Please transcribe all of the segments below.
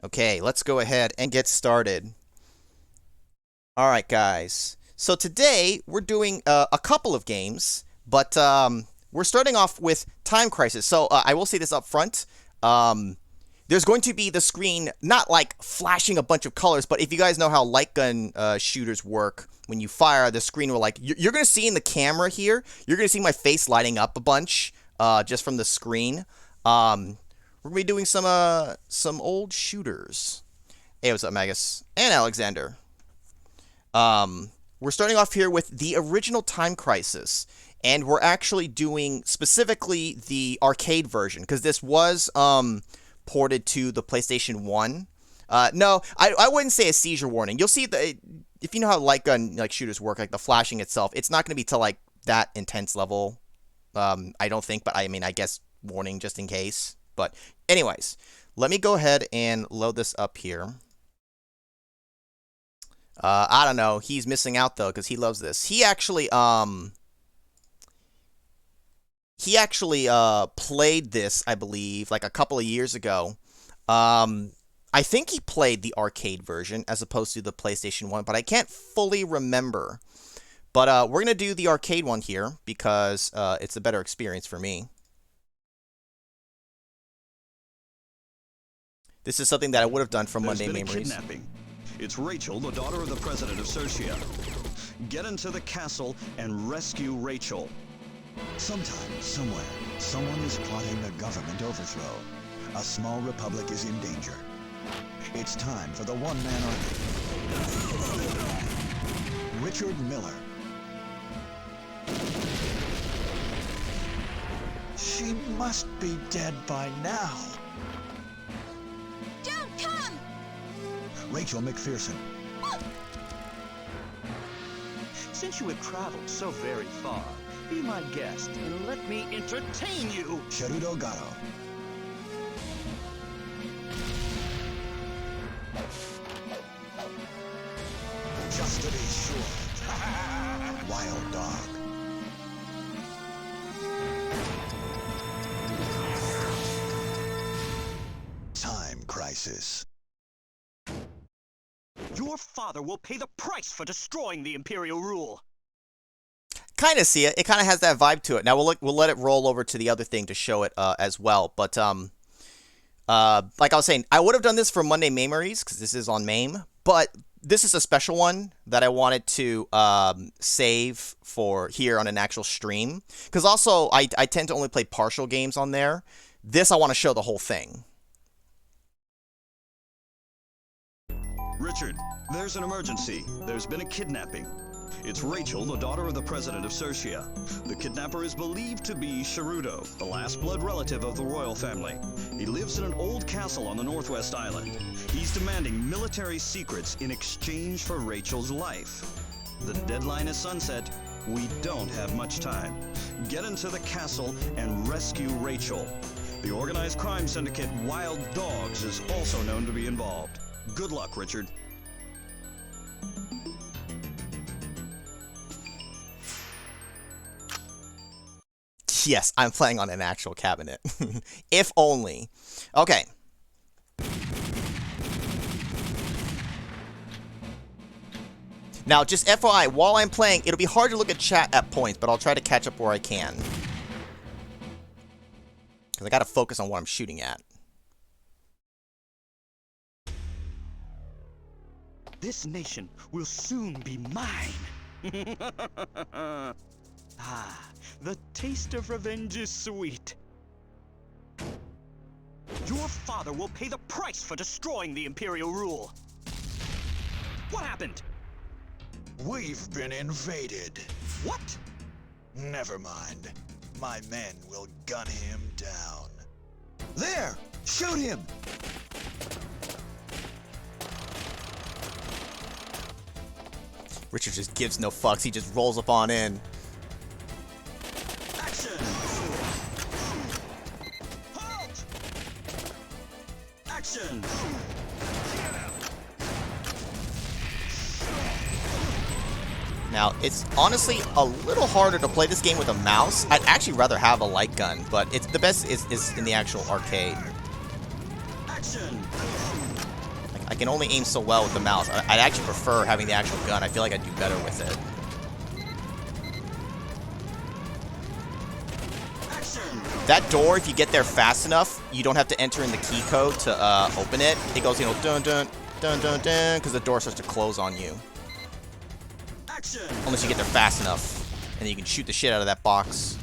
Okay, let's go ahead and get started. All right, guys. So today we're doing a couple of games, but we're starting off with Time Crisis. So I will say this up front. There's going to be the screen not like flashing a bunch of colors, but if you guys know how light gun shooters work, when you fire, the screen will like you're going to see in the camera here. You're going to see my face lighting up a bunch just from the screen. We're gonna be doing some old shooters. Hey, what's up, Magus and Alexander? We're starting off here with the original Time Crisis, and we're actually doing specifically the arcade version because this was ported to the PlayStation 1. No, I wouldn't say a seizure warning. You'll see if you know how light gun shooters work, like the flashing itself, it's not gonna be to like that intense level. I don't think, but I mean, I guess warning just in case. But anyways, let me go ahead and load this up here. I don't know. He's missing out though because he loves this. He actually played this, I believe, like a couple of years ago. I think he played the arcade version as opposed to the PlayStation 1, but I can't fully remember. But we're gonna do the arcade one here because it's a better experience for me. This is something that I would have done from Monday Memories. Kidnapping. It's Rachel, the daughter of the president of Sertia. Get into the castle and rescue Rachel. Sometime, somewhere, someone is plotting a government overthrow. A small republic is in danger. It's time for the one-man army. Richard Miller. She must be dead by now. Don't come! Rachel McPherson. Since you have traveled so very far, be my guest and let me entertain you. Cherudo Gatto. Just to be sure. Wild Dog. Time Crisis. Your father will pay the price for destroying the Imperial rule. Kind of see it. It kind of has that vibe to it. Now we'll let it roll over to the other thing to show it as well. But like I was saying, I would have done this for Monday Memories because this is on MAME. But this is a special one that I wanted to save for here on an actual stream. Because also I tend to only play partial games on there. This I want to show the whole thing. Richard, there's an emergency. There's been a kidnapping. It's Rachel, the daughter of the president of Sertia. The kidnapper is believed to be Cherudo, the last blood relative of the royal family. He lives in an old castle on the Northwest Island. He's demanding military secrets in exchange for Rachel's life. The deadline is sunset. We don't have much time. Get into the castle and rescue Rachel. The organized crime syndicate Wild Dogs is also known to be involved. Good luck, Richard. Yes, I'm playing on an actual cabinet. If only. Okay. Now, just FYI, while I'm playing, it'll be hard to look at chat at points, but I'll try to catch up where I can. Because I gotta focus on what I'm shooting at. This nation will soon be mine. Ah, the taste of revenge is sweet. Your father will pay the price for destroying the Imperial rule. What happened? We've been invaded. What? Never mind. My men will gun him down. There! Shoot him! Richard just gives no fucks. He just rolls up on in. Action! Halt! Action! Now, it's honestly a little harder to play this game with a mouse. I'd actually rather have a light gun, but it's the best is in the actual arcade. Action! I can only aim so well with the mouse. I'd actually prefer having the actual gun. I feel like I'd do better with it. That door, if you get there fast enough, you don't have to enter in the key code to open it. It goes, you know, dun dun dun dun dun, because the door starts to close on you. Unless you get there fast enough, and then you can shoot the shit out of that box.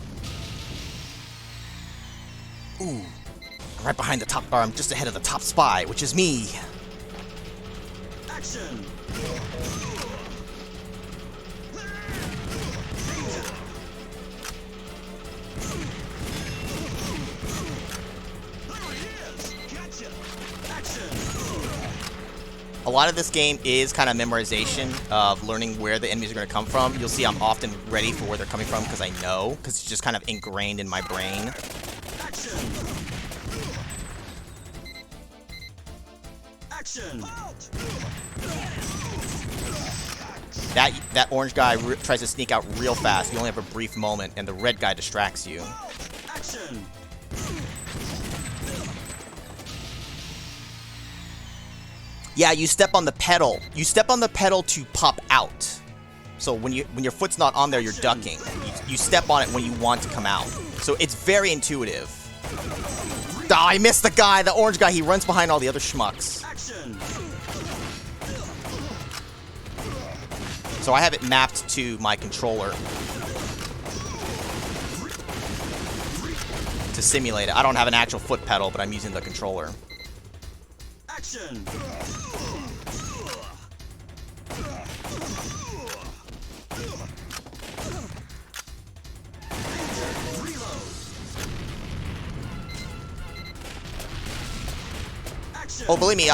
Ooh, I'm right behind the top bar. I'm just ahead of the top spy, which is me. Action! A lot of this game is kind of memorization of learning where the enemies are going to come from. You'll see I'm often ready for where they're coming from because I know, because it's just kind of ingrained in my brain. Action! Action! That orange guy tries to sneak out real fast. You only have a brief moment, and the red guy distracts you. Action! Yeah, you step on the pedal. You step on the pedal to pop out. So when your foot's not on there, you're ducking. You step on it when you want to come out. So it's very intuitive. Ah, I missed the guy, the orange guy. He runs behind all the other schmucks. Action! So I have it mapped to my controller to simulate it. I don't have an actual foot pedal, but I'm using the controller. Action! Oh, believe me,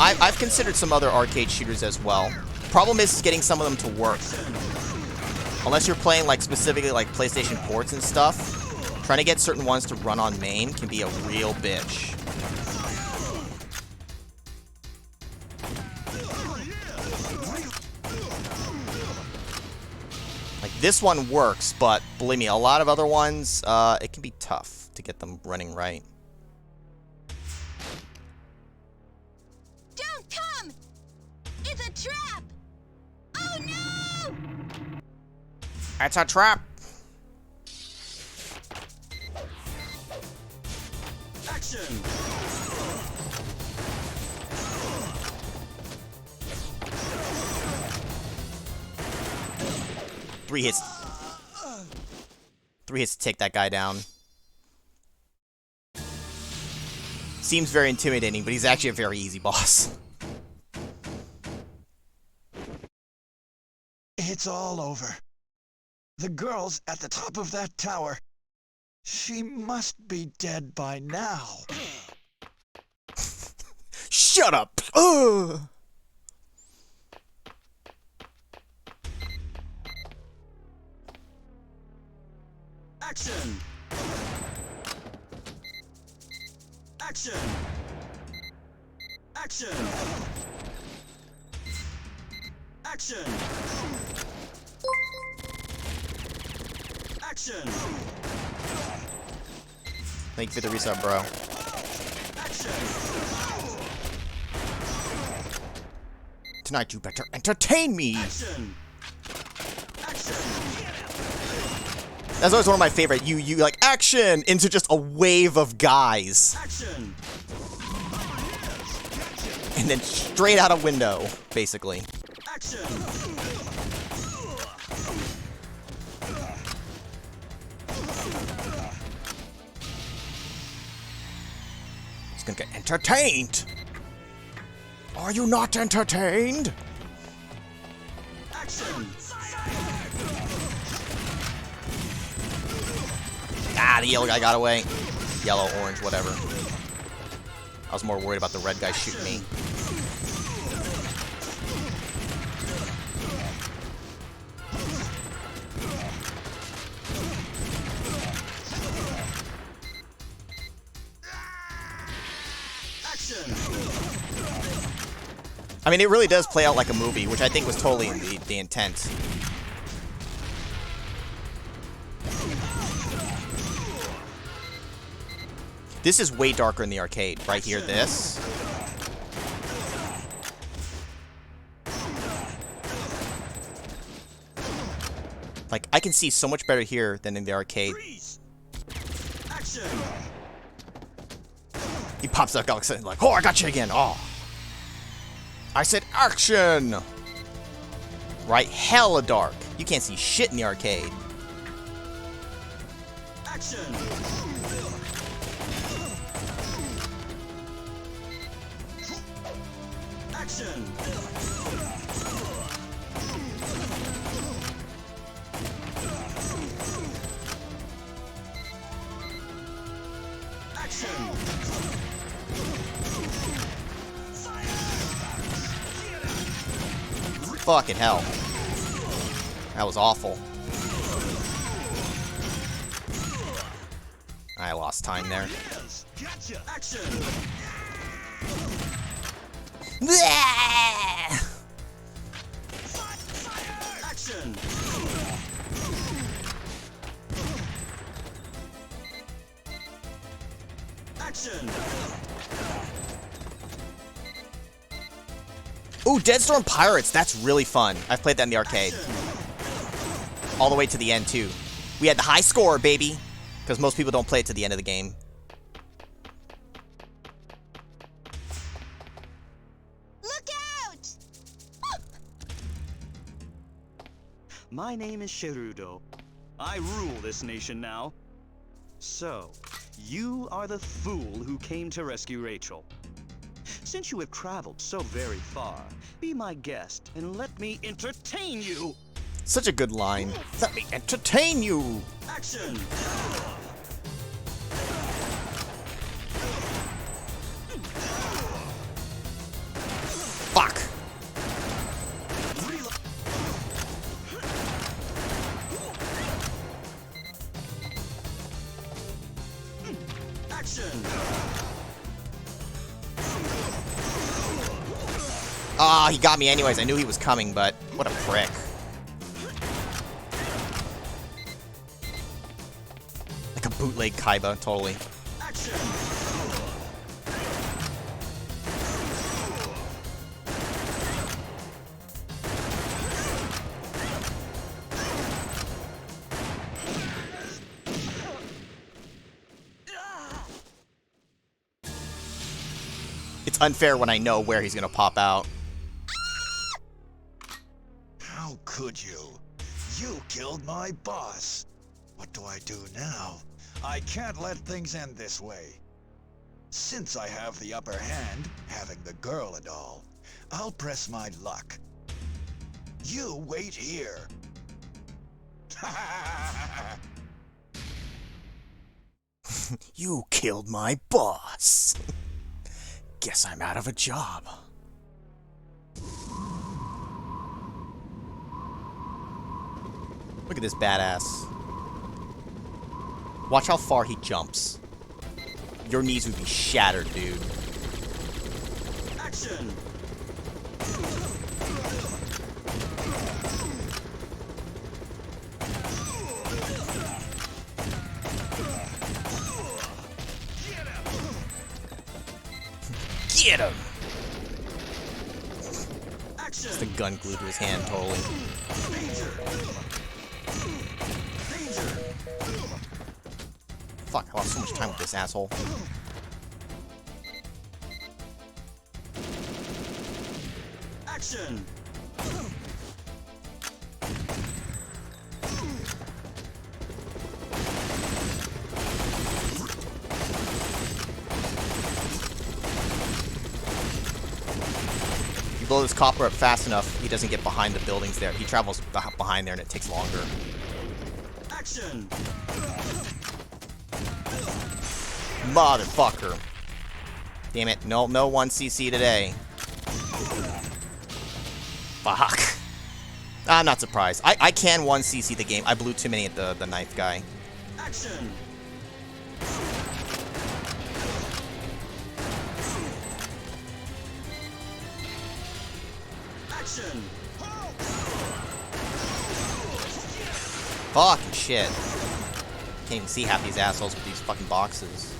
I've considered some other arcade shooters as well. Problem is getting some of them to work. Unless you're playing like specifically like PlayStation ports and stuff, trying to get certain ones to run on main can be a real bitch. Like this one works, but believe me, a lot of other ones, it can be tough to get them running right. Don't come! It's a trap! Oh no! It's a trap! Action! 3 hits. 3 hits to take that guy down. Seems very intimidating, but he's actually a very easy boss. It's all over. The girl's at the top of that tower. She must be dead by now. Shut up! Ugh. Action! Action! Action! Action! Action! Thank you for the resub, bro. Action! Tonight you better entertain me! Action! Action! That's always one of my favorite. You like action into just a wave of guys. Action! And then straight out a window, basically. Action! It's gonna get entertained! Are you not entertained? Action! Ah, the yellow guy got away. Yellow, orange, whatever. I was more worried about the red guy shooting me. Action! I mean, it really does play out like a movie, which I think was totally the intent. This is way darker in the arcade. Right here, this. Like, I can see so much better here than in the arcade. Freeze! Action! He pops up like, oh, I got you again. Oh. I said action! Right, hella dark. You can't see shit in the arcade. Action! Action! Action! Fucking hell. That was awful. I lost time there. Yes! Gotcha! Action! Action! Action! Ooh, Deadstorm Pirates. That's really fun. I've played that in the arcade. All the way to the end, too. We had the high score, baby. Because most people don't play it to the end of the game. Look out! My name is Gerudo. I rule this nation now. So, you are the fool who came to rescue Rachel. Since you have traveled so very far, be my guest and let me entertain you. Such a good line. Let me entertain you. Action! Fuck. Action! Ah, he got me anyways. I knew he was coming, but what a prick. Like a bootleg Kaiba, totally. Action! It's unfair when I know where he's gonna pop out. How could you? You killed my boss. What do I do now? I can't let things end this way. Since I have the upper hand, having the girl and all, I'll press my luck. You wait here. You killed my boss. Guess I'm out of a job. Look at this badass. Watch how far he jumps. Your knees would be shattered, dude. Action! Get him! Action! It's the gun glued to his hand, totally. Danger! Danger! Fuck, I lost so much time with this asshole. Action! You blow this copper up fast enough, he doesn't get behind the buildings there. He travels behind there and it takes longer. Action! Motherfucker. Damn it, no 1cc today. Fuck. I'm not surprised. I can 1cc the game. I blew too many at the knife guy. Action! Action! Fucking shit. Can't even see half these assholes with these fucking boxes.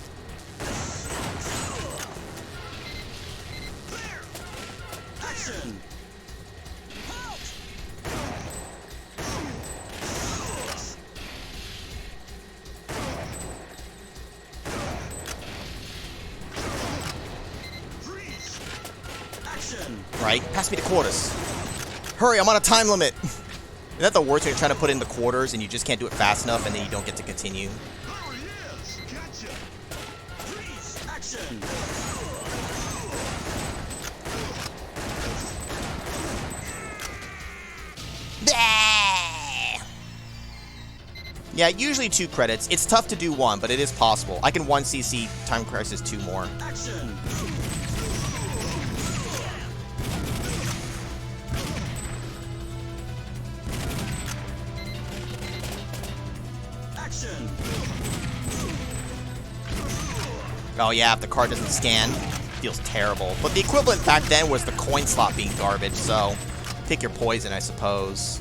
Action! Right? Pass me the quarters. Hurry, I'm on a time limit. Isn't that the worst when you're trying to put in the quarters and you just can't do it fast enough and then you don't get to continue? There he is! Gotcha! Freeze! Action! Yeah, usually 2 credits. It's tough to do 1, but it is possible. I can 1cc Time Crisis 2 more. Action! Action! Oh yeah, if the card doesn't scan, feels terrible. But the equivalent back then was the coin slot being garbage, so pick your poison, I suppose.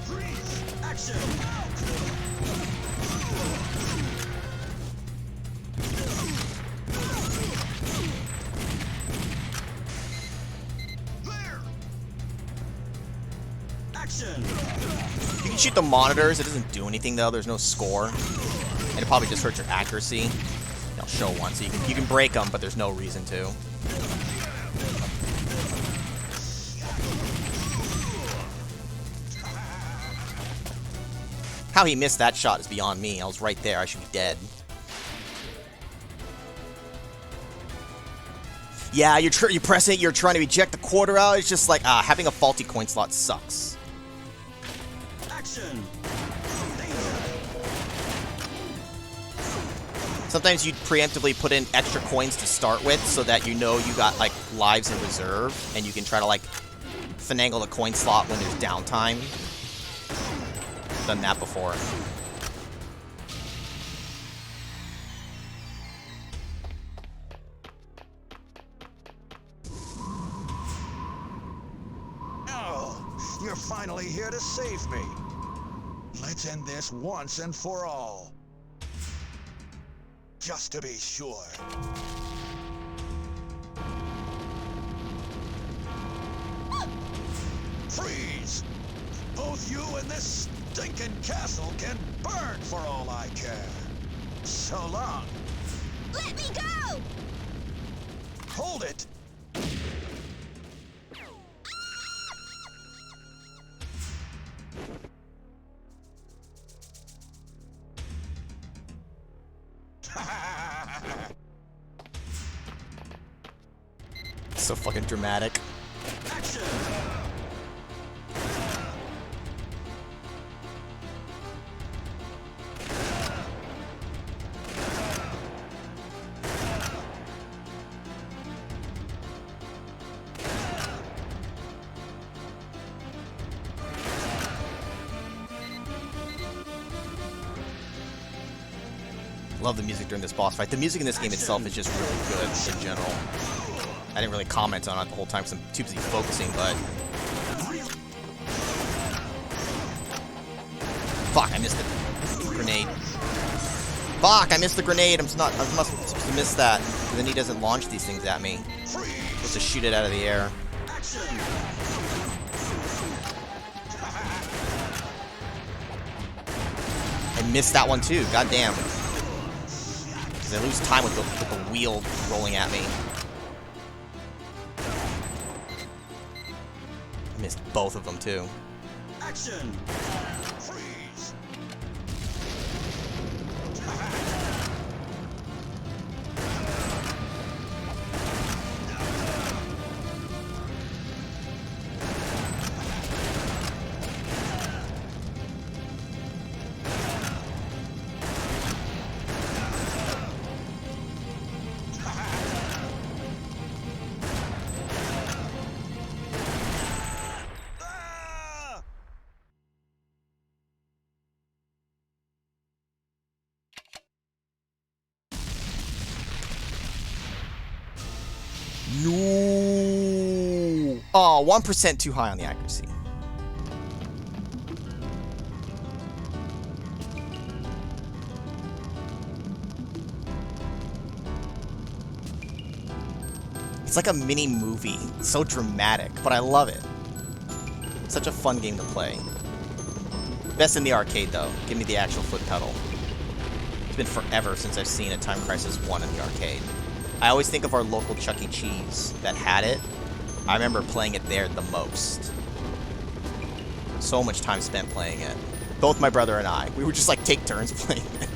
Freeze! Action! There! Action! You can shoot the monitors, it doesn't do anything though, there's no score. And it probably just hurts your accuracy. I'll show one, so you can break them, but there's no reason to. How he missed that shot is beyond me. I was right there, I should be dead. Yeah, you press it, you're trying to eject the quarter out, it's just like, having a faulty coin slot sucks. Action! Sometimes you preemptively put in extra coins to start with so that you know you got, like, lives in reserve, and you can try to, like, finagle the coin slot when there's downtime. Done that before. Oh, you're finally here to save me. Let's end this once and for all. Just to be sure. Freeze! Both you and this stinking castle can burn for all I care. So long. Let me go! Hold it! So fucking dramatic. Action! Love the music during this boss fight. The music in this game itself is just really good in general. I didn't really comment on it the whole time because I'm too busy focusing, but... Fuck, I missed the grenade. Fuck, I missed the grenade. I must have missed that. And then he doesn't launch these things at me. Just to shoot it out of the air. I missed that one too, goddamn. Because I lose time with the wheel rolling at me. I missed both of them too. Action! Freeze! No. Oh, 1% too high on the accuracy. It's like a mini movie. It's so dramatic, but I love it. It's such a fun game to play. Best in the arcade, though. Give me the actual foot pedal. It's been forever since I've seen a Time Crisis 1 in the arcade. I always think of our local Chuck E. Cheese that had it. I remember playing it there the most. So much time spent playing it. Both my brother and I. We would just like take turns playing it.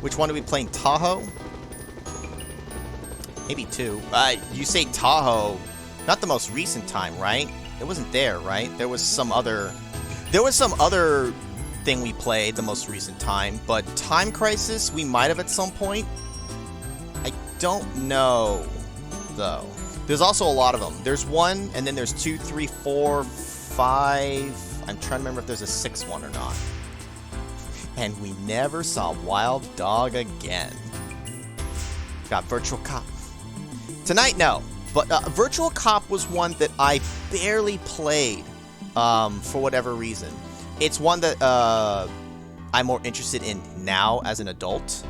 Which one are we playing? Tahoe? Maybe 2. You say Tahoe, not the most recent time, right? It wasn't there, right? There was some other thing we played the most recent time, but Time Crisis we might have at some point. I don't know, though. There's also a lot of them. There's 1, and then there's 2, 3, 4, 5. I'm trying to remember if there's a 6th one or not. And we never saw Wild Dog again. Got Virtual Cop. Tonight, no. But Virtual Cop was one that I barely played for whatever reason. It's one that I'm more interested in now as an adult.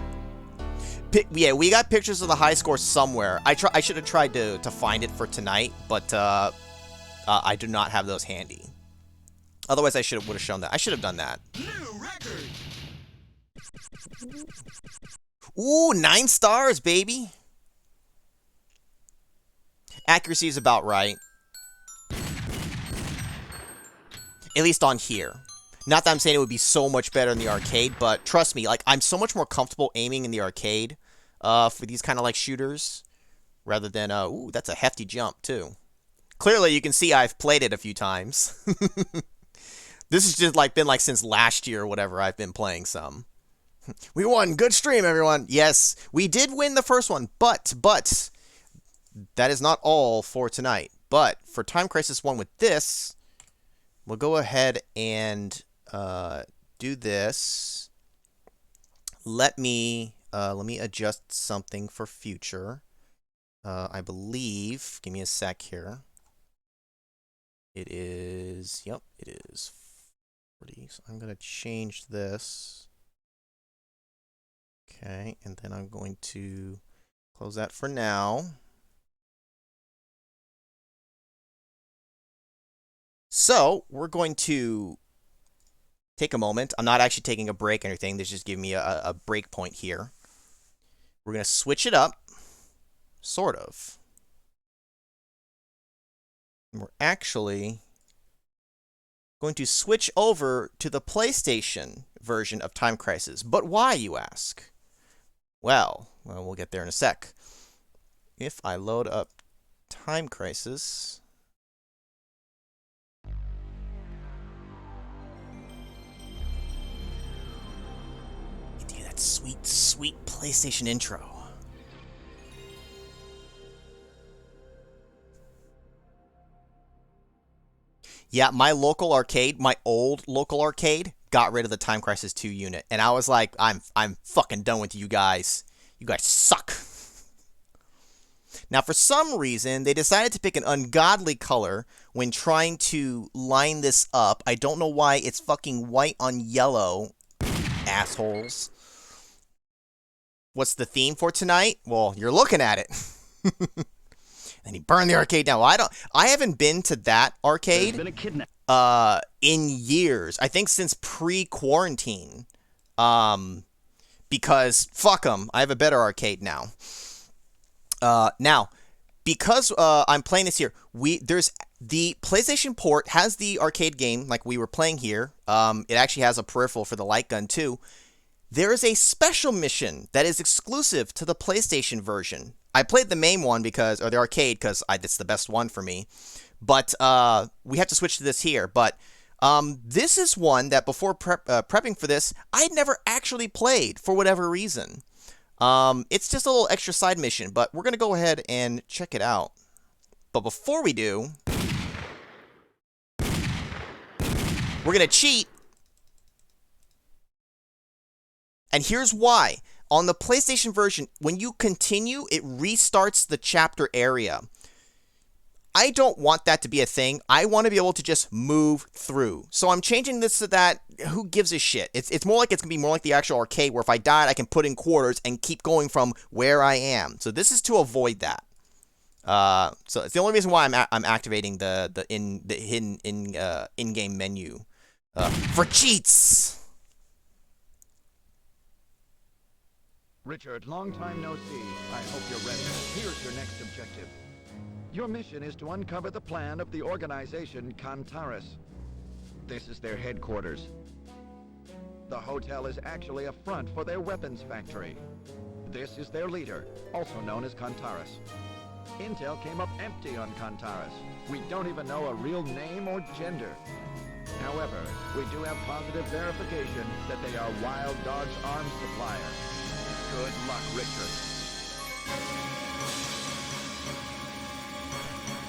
Yeah, we got pictures of the high score somewhere. I should have tried to find it for tonight, but I do not have those handy. Otherwise, would have shown that. I should have done that. New record! Ooh, 9 stars, baby. Accuracy is about right. At least on here. Not that I'm saying it would be so much better in the arcade, but trust me, like, I'm so much more comfortable aiming in the arcade for these kind of, like, shooters, rather than, ooh, that's a hefty jump, too. Clearly, you can see I've played it a few times. This has just, like, been, like, since last year or whatever I've been playing some. We won! Good stream, everyone! Yes, we did win the first one, but, that is not all for tonight. But, for Time Crisis 1 with this, we'll go ahead and do this. Let me adjust something for future. I believe, give me a sec here. It is, yep, it is 40. So I'm going to change this. Okay, and then I'm going to close that for now. So, we're going to take a moment. I'm not actually taking a break or anything. This is just giving me a break point here. We're going to switch it up. Sort of. And we're actually going to switch over to the PlayStation version of Time Crisis. But why, you ask? Well, we'll get there in a sec. If I load up Time Crisis... Sweet, sweet PlayStation intro. Yeah, my local arcade, my old local arcade, got rid of the Time Crisis 2 unit. And I was like, I'm fucking done with you guys. You guys suck. Now, for some reason, they decided to pick an ungodly color when trying to line this up. I don't know why it's fucking white on yellow, assholes. What's the theme for tonight? Well, you're looking at it. And he burned the arcade down. Well, I haven't been to that arcade in years. I think since pre-quarantine. Because fuck them. I have a better arcade now. Now, because I'm playing this here, there's the PlayStation port has the arcade game like we were playing here. It actually has a peripheral for the light gun too. There is a special mission that is exclusive to the PlayStation version. I played the main one or the arcade, because it's the best one for me. But we have to switch to this here. But this is one that before prepping for this, I'd never actually played for whatever reason. It's just a little extra side mission, but we're going to go ahead and check it out. But before we do, we're going to cheat. And here's why. On the PlayStation version, when you continue, it restarts the chapter area. I don't want that to be a thing. I want to be able to just move through. So I'm changing this so that, who gives a shit? It's more like it's going to be more like the actual arcade, where if I died, I can put in quarters and keep going from where I am. So this is to avoid that. So it's the only reason why I'm activating the hidden in-game menu for cheats. Richard, long time no see. I hope you're ready. Here's your next objective. Your mission is to uncover the plan of the organization Kantaris. This is their headquarters. The hotel is actually a front for their weapons factory. This is their leader, also known as Kantaris. Intel came up empty on Kantaris. We don't even know a real name or gender. However, we do have positive verification that they are Wild Dog's arms supplier. Good luck, Richard.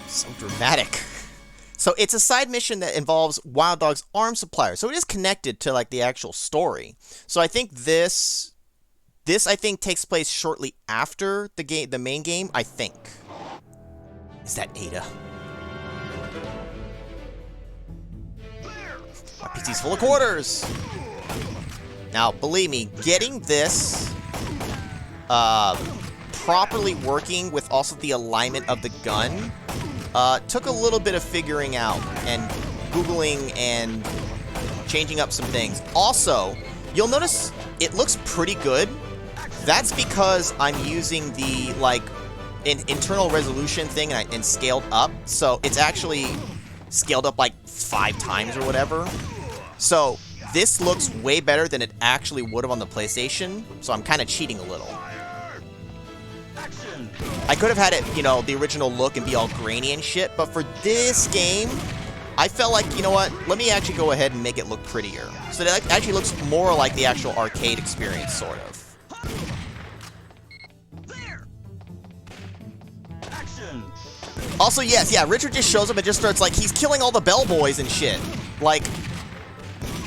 So dramatic. So it's a side mission that involves Wild Dog's arms supplier. So it is connected to like the actual story. So I think this I think takes place shortly after the main game, I think. Is that Ada? My PC's full of quarters. Now, believe me, getting this properly working with also the alignment of the gun took a little bit of figuring out and Googling and changing up some things. Also, you'll notice it looks pretty good. That's because I'm using the internal resolution thing and scaled up. So it's actually scaled up like 5 times or whatever. So this looks way better than it actually would have on the PlayStation. So I'm kind of cheating a little. I could have had it, you know, the original look and be all grainy and shit, but for this game, I felt like, you know what, let me actually go ahead and make it look prettier. So that actually looks more like the actual arcade experience, sort of. Also, yes, yeah, Richard just shows up and just starts, like, he's killing all the bellboys and shit. Like,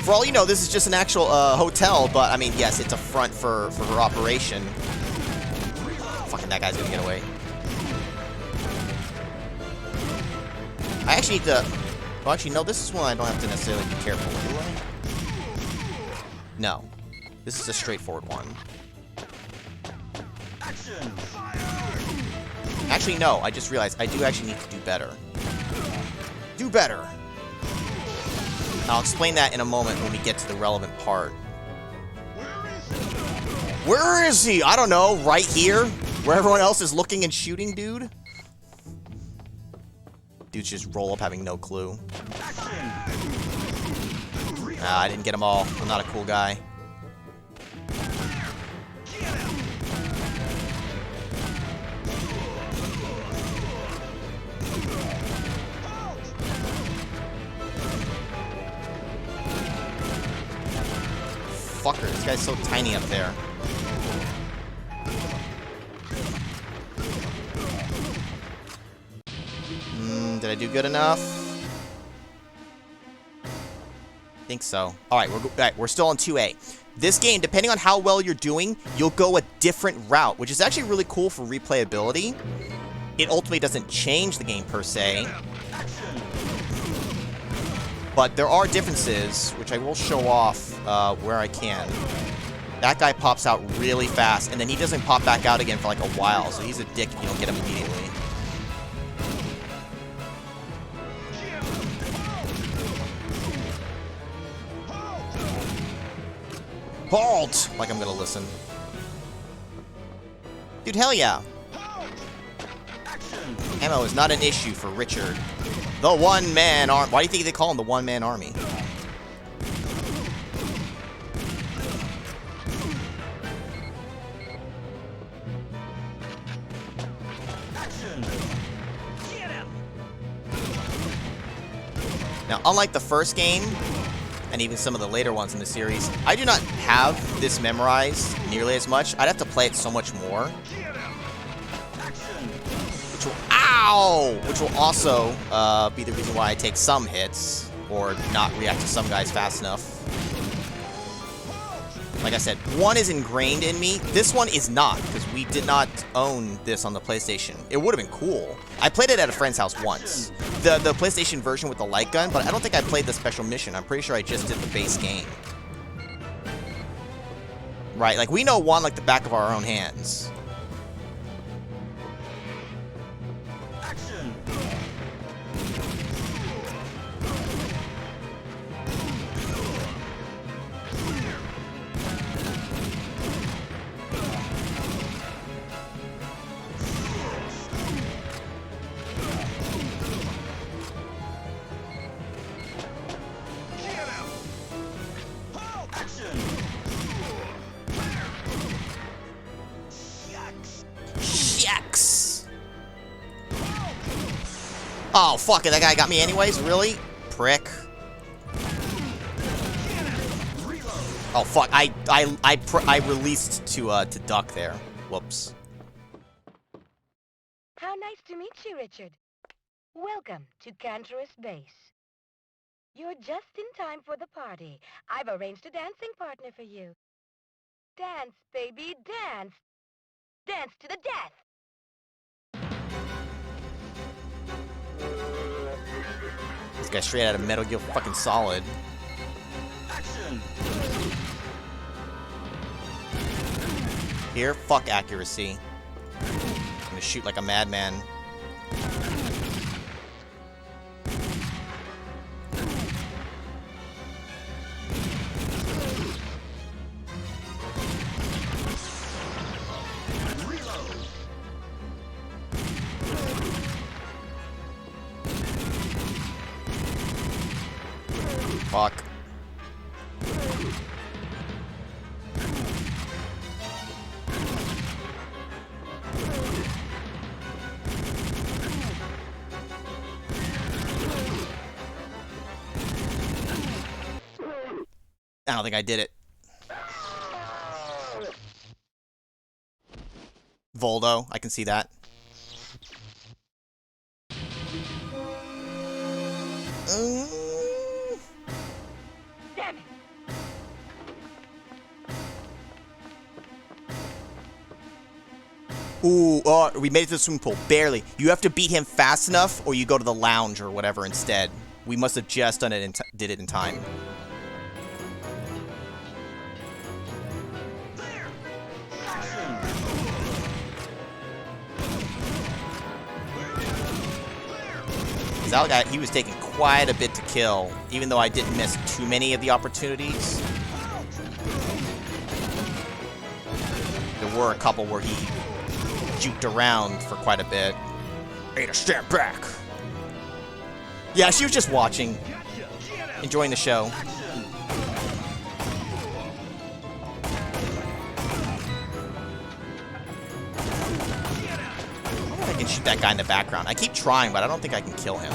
for all you know, this is just an actual hotel, but, I mean, yes, it's a front for her operation. Fucking that guy's gonna get away. I actually need to... Well, actually, no, this is one I don't have to necessarily be careful with, do I? No. This is a straightforward one. Actually, no, I just realized I do actually need to do better. Do better! I'll explain that in a moment when we get to the relevant part. Where is he? I don't know, right here? Where everyone else is looking and shooting, dude? Dudes just roll up having no clue. I didn't get them all. I'm not a cool guy. Fucker, this guy's so tiny up there. Did I do good enough? I think so. Alright, we're still on 2A. This game, depending on how well you're doing, you'll go a different route, which is actually really cool for replayability. It ultimately doesn't change the game per se. But there are differences, which I will show off where I can. That guy pops out really fast, and then he doesn't pop back out again for like a while, so he's a dick if you don't get him immediately. Halt! Like I'm gonna listen. Dude, hell yeah. Ammo is not an issue for Richard. The one-man army. Why do you think they call him the one-man army? Now, unlike the first game, and even some of the later ones in the series, I do not have this memorized nearly as much. I'd have to play it so much more. Which will, ow! Which will also be the reason why I take some hits, or not react to some guys fast enough. Like I said, one is ingrained in me. This one is not, because we did not own this on the PlayStation. It would have been cool. I played it at a friend's house once. The PlayStation version with the light gun, but I don't think I played the special mission. I'm pretty sure I just did the base game. Right, like we know one like the back of our own hands. Oh, fuck it. That guy got me anyways? Really? Prick. Oh, fuck. I released to duck there. Whoops. How nice to meet you, Richard. Welcome to Cantorus Base. You're just in time for the party. I've arranged a dancing partner for you. Dance, baby, dance. Dance to the death. This guy straight out of Metal Gear fucking Solid. Action! Here, fuck accuracy. I'm gonna shoot like a madman. Fuck. I don't think I did it. Voldo, I can see that. Damn it. Ooh, we made it to the swimming pool. Barely. You have to beat him fast enough, or you go to the lounge or whatever instead. We must have just done it did it in time. That guy, he was taking quite a bit to kill, even though I didn't miss too many of the opportunities. There were a couple where he juked around for quite a bit. Ada, stand back! Yeah, she was just watching, enjoying the show. I can shoot that guy in the background. I keep trying, but I don't think I can kill him.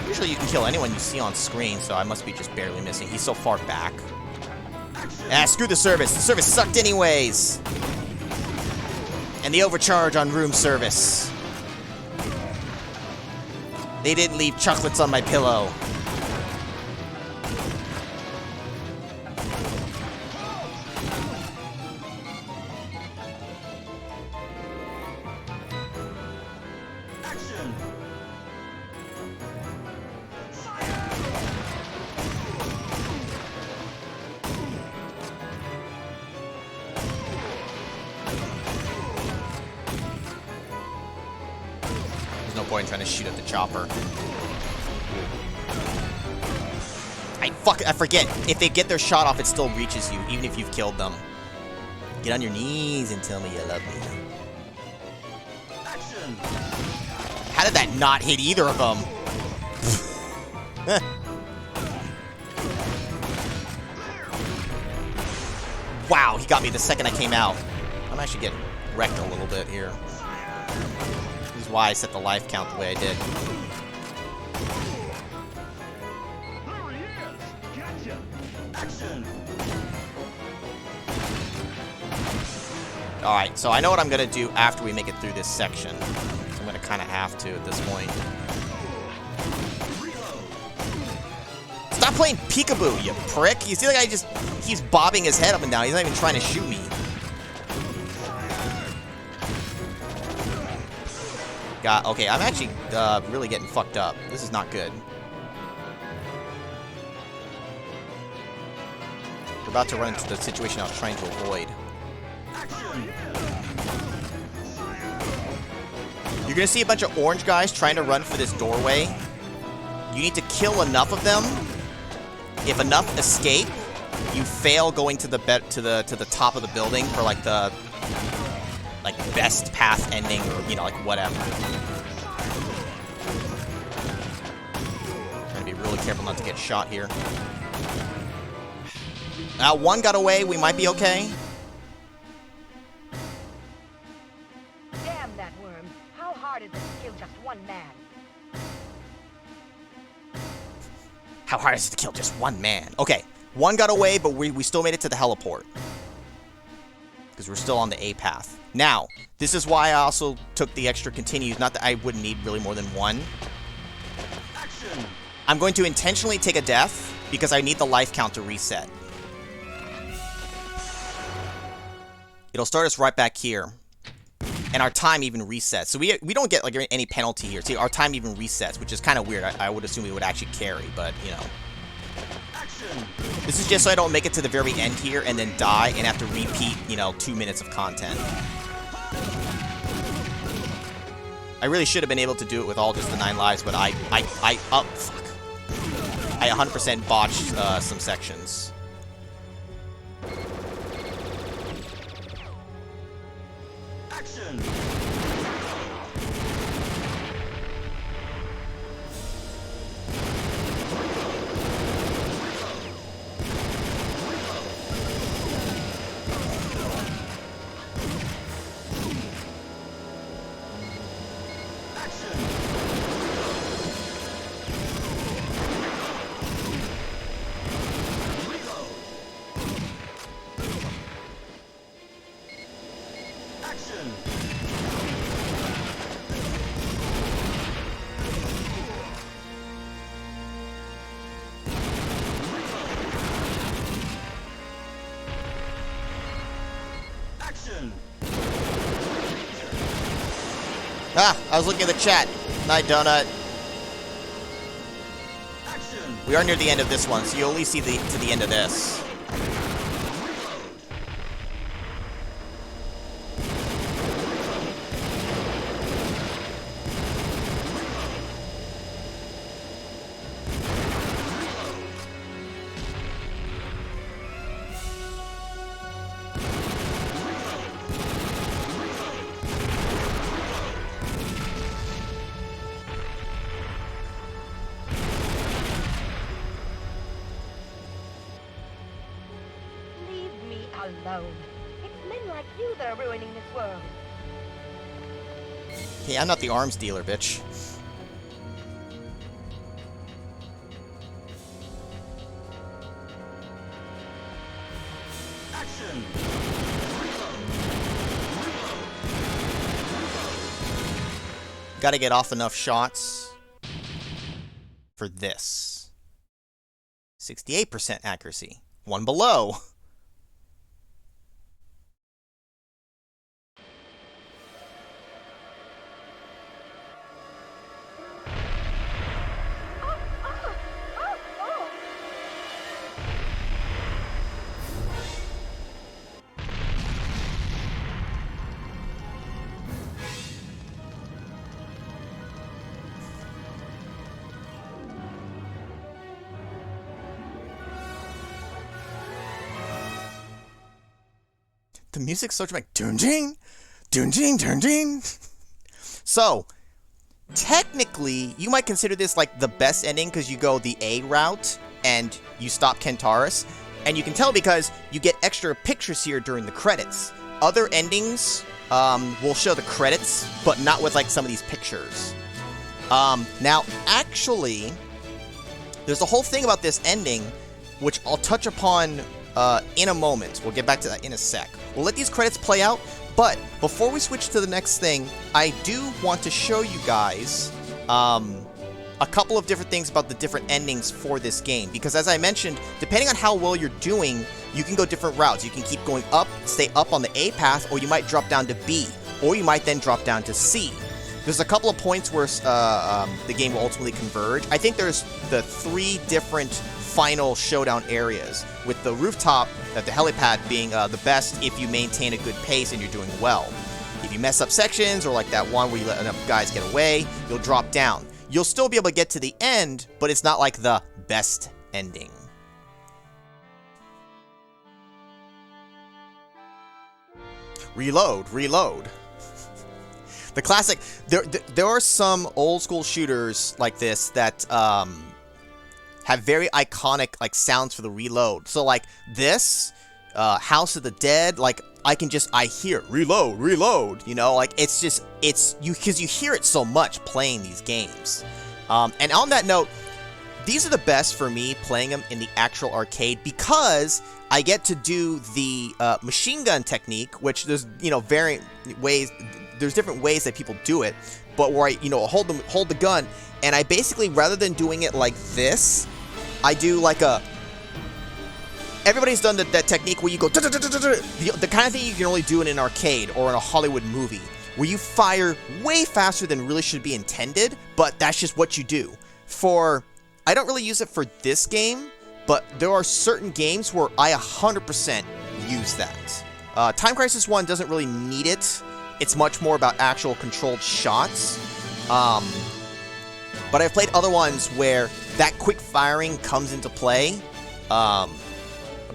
Usually you can kill anyone you see on screen, so I must be just barely missing. He's so far back. Ah, screw the service. The service sucked anyways. And the overcharge on room service. They didn't leave chocolates on my pillow. There's no point in trying to shoot at the chopper. I forget. If they get their shot off, it still reaches you, even if you've killed them. Get on your knees and tell me you love me. Action! How did that not hit either of them? Wow, he got me the second I came out. I'm actually getting wrecked a little bit here. This is why I set the life count the way I did. There he is! Gotcha! Action! Alright, so I know what I'm going to do after we make it through this section. So I'm going to kind of have to at this point. Stop playing peekaboo, you prick! You see the guy just keeps bobbing his head up and down. He's not even trying to shoot me. God, okay, I'm actually really getting fucked up. This is not good. We're about to run into the situation I was trying to avoid. You're gonna see a bunch of orange guys trying to run for this doorway. You need to kill enough of them. If enough escape, you fail going to the to the top of the building for like the best path ending, or you know, like whatever. Trying to be really careful not to get shot here. Now one got away. We might be okay. Damn that worm. How hard is it to one man. How hard is it to kill just one man? Okay, one got away, but we still made it to the heliport. Because we're still on the A path. Now, this is why I also took the extra continues. Not that I wouldn't need really more than one. Action! I'm going to intentionally take a death because I need the life count to reset. It'll start us right back here. And our time even resets. So we don't get like any penalty here. See, our time even resets, which is kind of weird. I would assume it would actually carry, but, you know. Action! This is just so I don't make it to the very end here and then die and have to repeat, you know, 2 minutes of content. I really should have been able to do it with all just the 9 lives, but I 100% botched some sections. Action! Ah, I was looking at the chat. Night, Donut. Action! We are near the end of this one, so you'll at least see to the end of this. Alone. It's men like you that are ruining this world. Hey, I'm not the arms dealer, bitch. Action! Gotta get off enough shots for this. 68% accuracy. One below. The music's so dramatic. Dun ding, dun ding, dun ding. So, technically, you might consider this like the best ending because you go the A route and you stop Kentaurus. And you can tell because you get extra pictures here during the credits. Other endings will show the credits, but not with like some of these pictures. Now, actually, there's a whole thing about this ending, which I'll touch upon in a moment. We'll get back to that in a sec. We'll let these credits play out, but before we switch to the next thing, I do want to show you guys a couple of different things about the different endings for this game. Because as I mentioned, depending on how well you're doing, you can go different routes. You can keep going up, stay up on the A path, or you might drop down to B, or you might then drop down to C. There's a couple of points where the game will ultimately converge. I think there's the 3 different final showdown areas, with the rooftop, the helipad being the best if you maintain a good pace and you're doing well. If you mess up sections, or like that one where you let enough guys get away, you'll drop down. You'll still be able to get to the end, but it's not like the best ending. Reload, reload. The classic, there are some old school shooters like this that have very iconic like sounds for the reload. So like this, House of the Dead, like, I hear reload, reload, you know, like, because you hear it so much playing these games. And on that note, these are the best for me playing them in the actual arcade because I get to do the machine gun technique, which there's, you know, there's different ways that people do it, but where I, you know, hold the gun, and I basically, rather than doing it like this, I do like everybody's done that technique where you go, the kind of thing you can only do in an arcade or in a Hollywood movie, where you fire way faster than really should be intended, but that's just what you do. I don't really use it for this game, but there are certain games where I 100% use that. Time Crisis 1 doesn't really need it. It's much more about actual controlled shots. But I've played other ones where that quick firing comes into play.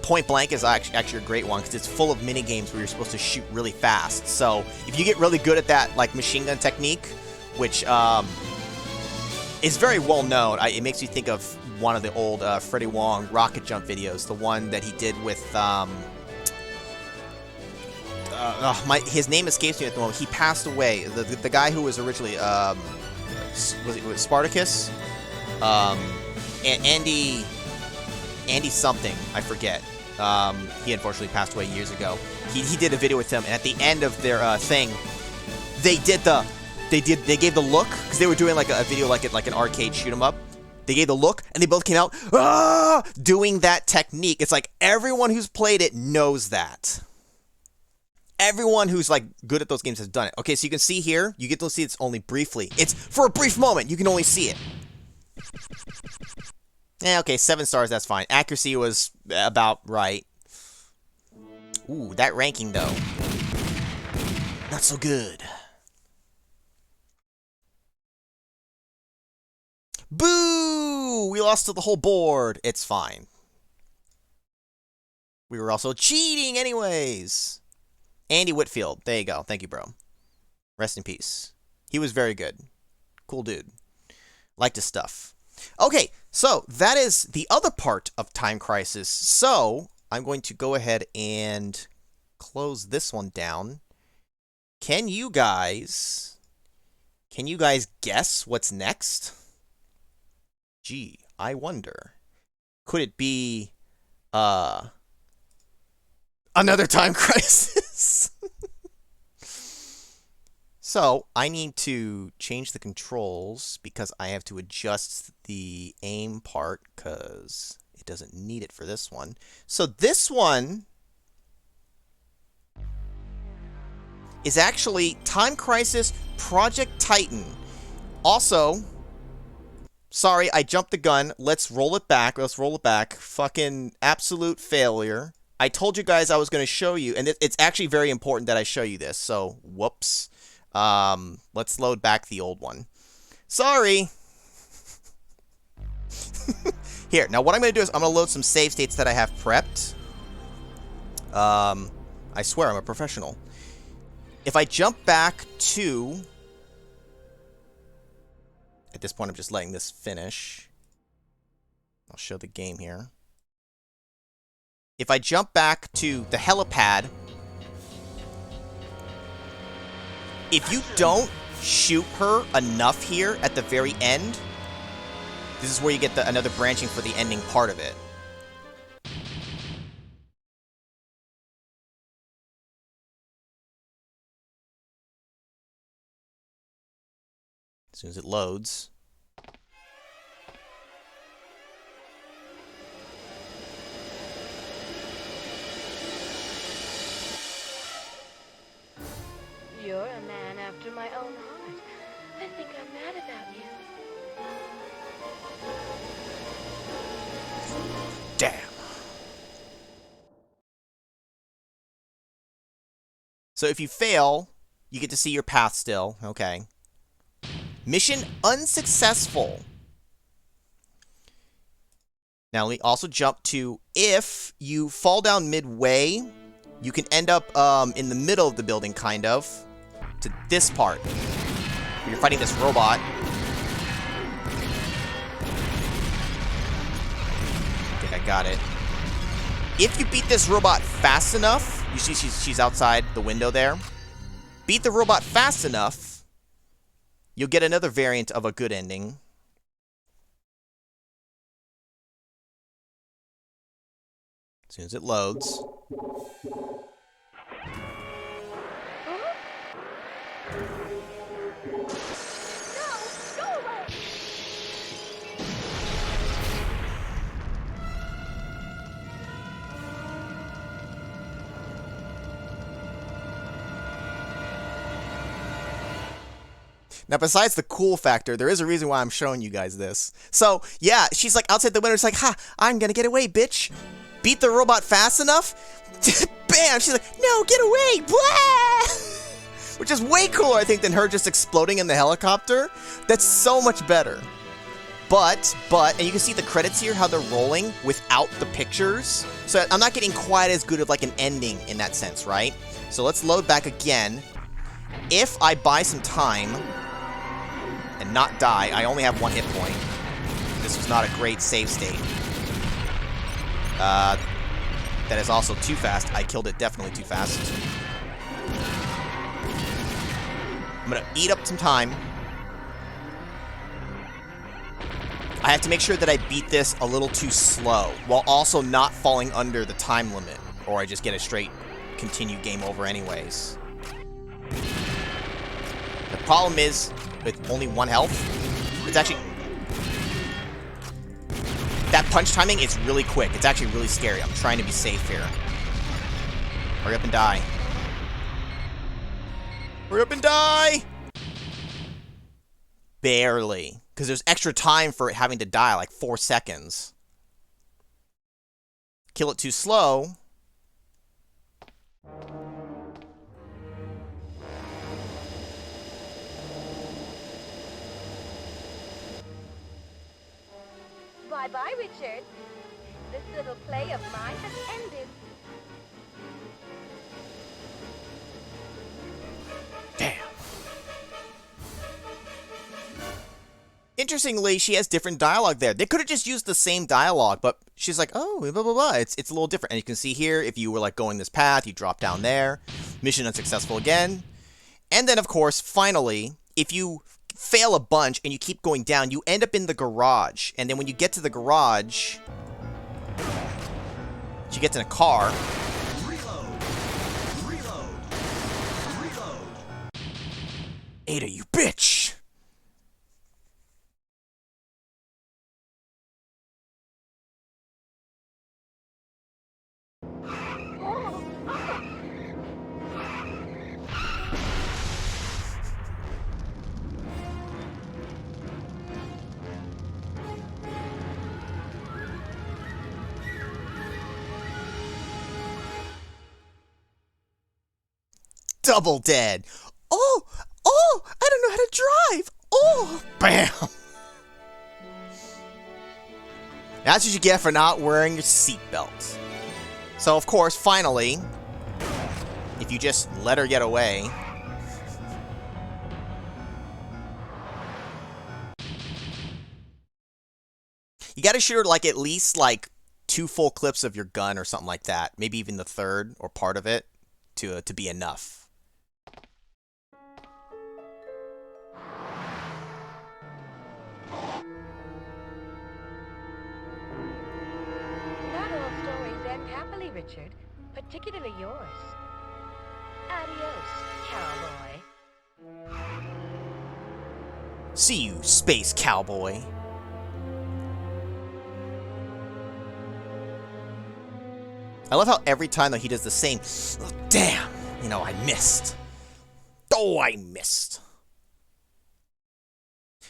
Point Blank is actually a great one because it's full of mini games where you're supposed to shoot really fast. So if you get really good at that, like, machine gun technique, which is very well known, it makes you think of one of the old Freddie Wong rocket jump videos, the one that he did with his name escapes me at the moment. He passed away. The guy who was originally was Spartacus, Andy something, I forget. He unfortunately passed away years ago. He did a video with him, and at the end of their thing, they gave the look, because they were doing like a video like an arcade shoot 'em up. They gave the look, and they both came out doing that technique. It's like everyone who's played it knows that. Everyone who's like good at those games has done it. Okay, so you can see here, you get to see it's only briefly. It's for a brief moment. You can only see it. Okay, 7 stars, that's fine. Accuracy was about right. Ooh, that ranking, though. Not so good. Boo! We lost to the whole board. It's fine. We were also cheating anyways. Andy Whitfield. There you go. Thank you, bro. Rest in peace. He was very good. Cool dude. Liked his stuff. Okay, so that is the other part of Time Crisis. So I'm going to go ahead and close this one down. Can you guys guess what's next? Gee, I wonder. Could it be another Time Crisis? So, I need to change the controls because I have to adjust the aim part because it doesn't need it for this one. So this one is actually Time Crisis Project Titan. Also, sorry, I jumped the gun. Let's roll it back. Fucking absolute failure. I told you guys I was going to show you, and it's actually very important that I show you this, so whoops. Let's load back the old one. Sorry. Here, now what I'm going to do is I'm going to load some save states that I have prepped. I swear I'm a professional. If I jump back to... At this point, I'm just letting this finish. I'll show the game here. If I jump back to the helipad... If you don't shoot her enough here at the very end, this is where you get another branching for the ending part of it. As soon as it loads. You're a man after my own heart. I think I'm mad about you. Damn. So if you fail, you get to see your path still. Okay. Mission unsuccessful. Now let me also jump to if you fall down midway, you can end up in the middle of the building, kind of. To this part. You're fighting this robot. I think I got it. If you beat this robot fast enough, you see she's outside the window there. Beat the robot fast enough, you'll get another variant of a good ending. As soon as it loads. Now, besides the cool factor, there is a reason why I'm showing you guys this. So, yeah, she's like outside the window. She's like, ha, I'm gonna get away, bitch. Beat the robot fast enough. Bam! She's like, no, get away! Blah! Which is way cooler, I think, than her just exploding in the helicopter. That's so much better. But, and you can see the credits here, how they're rolling without the pictures. So I'm not getting quite as good of like an ending in that sense, right? So let's load back again. If I buy some time and not die, I only have 1 hit point. This was not a great save state. That is also too fast. I killed it definitely too fast. I'm gonna eat up some time. I have to make sure that I beat this a little too slow, while also not falling under the time limit, or I just get a straight continue game over anyways. The problem is, with only 1 health, it's actually... That punch timing is really quick. It's actually really scary. I'm trying to be safe here. Hurry up and die. Hurry up and die! Barely. Because there's extra time for it having to die, like 4 seconds. Kill it too slow. Bye-bye, Richard. This little play of mine has ended. Damn. Interestingly, she has different dialogue there. They could have just used the same dialogue, but she's like, oh, blah, blah, blah. It's a little different. And you can see here, if you were like going this path, you drop down there. Mission unsuccessful again. And then, of course, finally, if you fail a bunch and you keep going down, you end up in the garage. And then when you get to the garage, she gets in a car. Reload. Ada, you bitch! Double dead. Oh, I don't know how to drive. Oh, bam. That's what you get for not wearing your seatbelt. So, of course, finally, if you just let her get away. You gotta shoot her like at least like 2 full clips of your gun or something like that. Maybe even the third or part of it to be enough. Not all stories end happily, Richard. Particularly yours. Adios, cowboy. See you, space cowboy. I love how every time that he does the same, oh, damn, you know, I missed. Oh, I missed.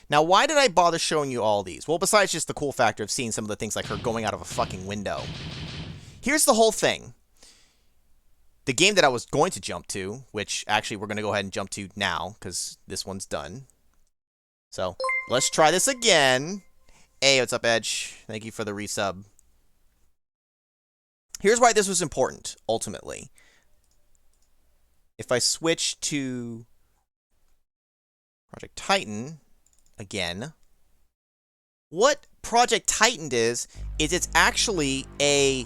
Now, why did I bother showing you all these? Well, besides just the cool factor of seeing some of the things like her going out of a fucking window. Here's the whole thing. The game that I was going to jump to, which actually we're going to go ahead and jump to now, because this one's done. So, let's try this again. Hey, what's up, Edge? Thank you for the resub. Here's why this was important, ultimately. If I switch to Project Titan again, what Project Titan is it's actually a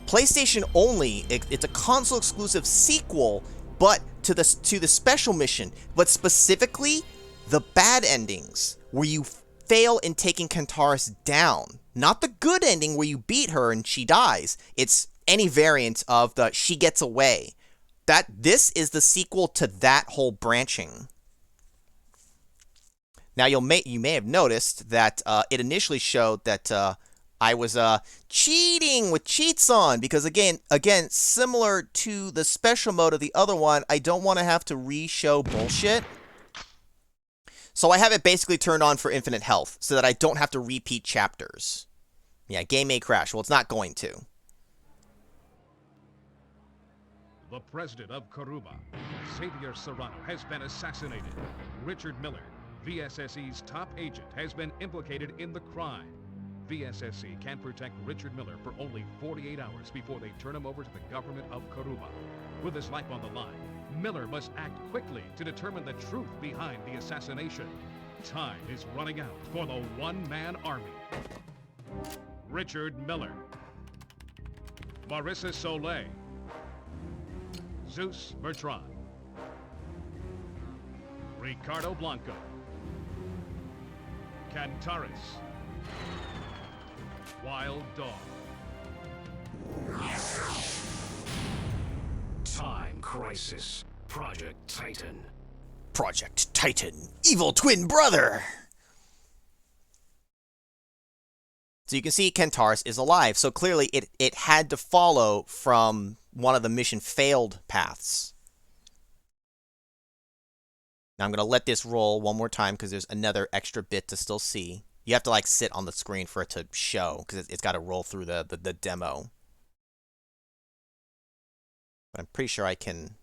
PlayStation only. It's a console exclusive sequel, but to the special mission, but specifically the bad endings where you fail in taking Kantaris down. Not the good ending where you beat her and she dies. It's any variant of the she gets away. This is the sequel to that whole branching. Now you may have noticed that it initially showed that I was cheating with cheats on, because again, similar to the special mode of the other one, I don't want to have to re-show bullshit. So I have it basically turned on for infinite health, so that I don't have to repeat chapters. Yeah, game may crash. Well, it's not going to. The president of Karuba, Xavier Serrano, has been assassinated. Richard Miller, VSSE's top agent, has been implicated in the crime. VSSE can protect Richard Miller for only 48 hours before they turn him over to the government of Karuba. With his life on the line, Miller must act quickly to determine the truth behind the assassination. Time is running out for the one-man army. Richard Miller, Marissa Soleil, Zeus Bertrand, Ricardo Blanco, Kantaris, Wild Dog. Time Crisis. Project Titan. Project Titan. Evil twin brother! So you can see Kantaris is alive. So clearly it had to follow from one of the mission failed paths. Now I'm going to let this roll one more time because there's another extra bit to still see. You have to like sit on the screen for it to show because it's got to roll through the demo. But I'm pretty sure I can,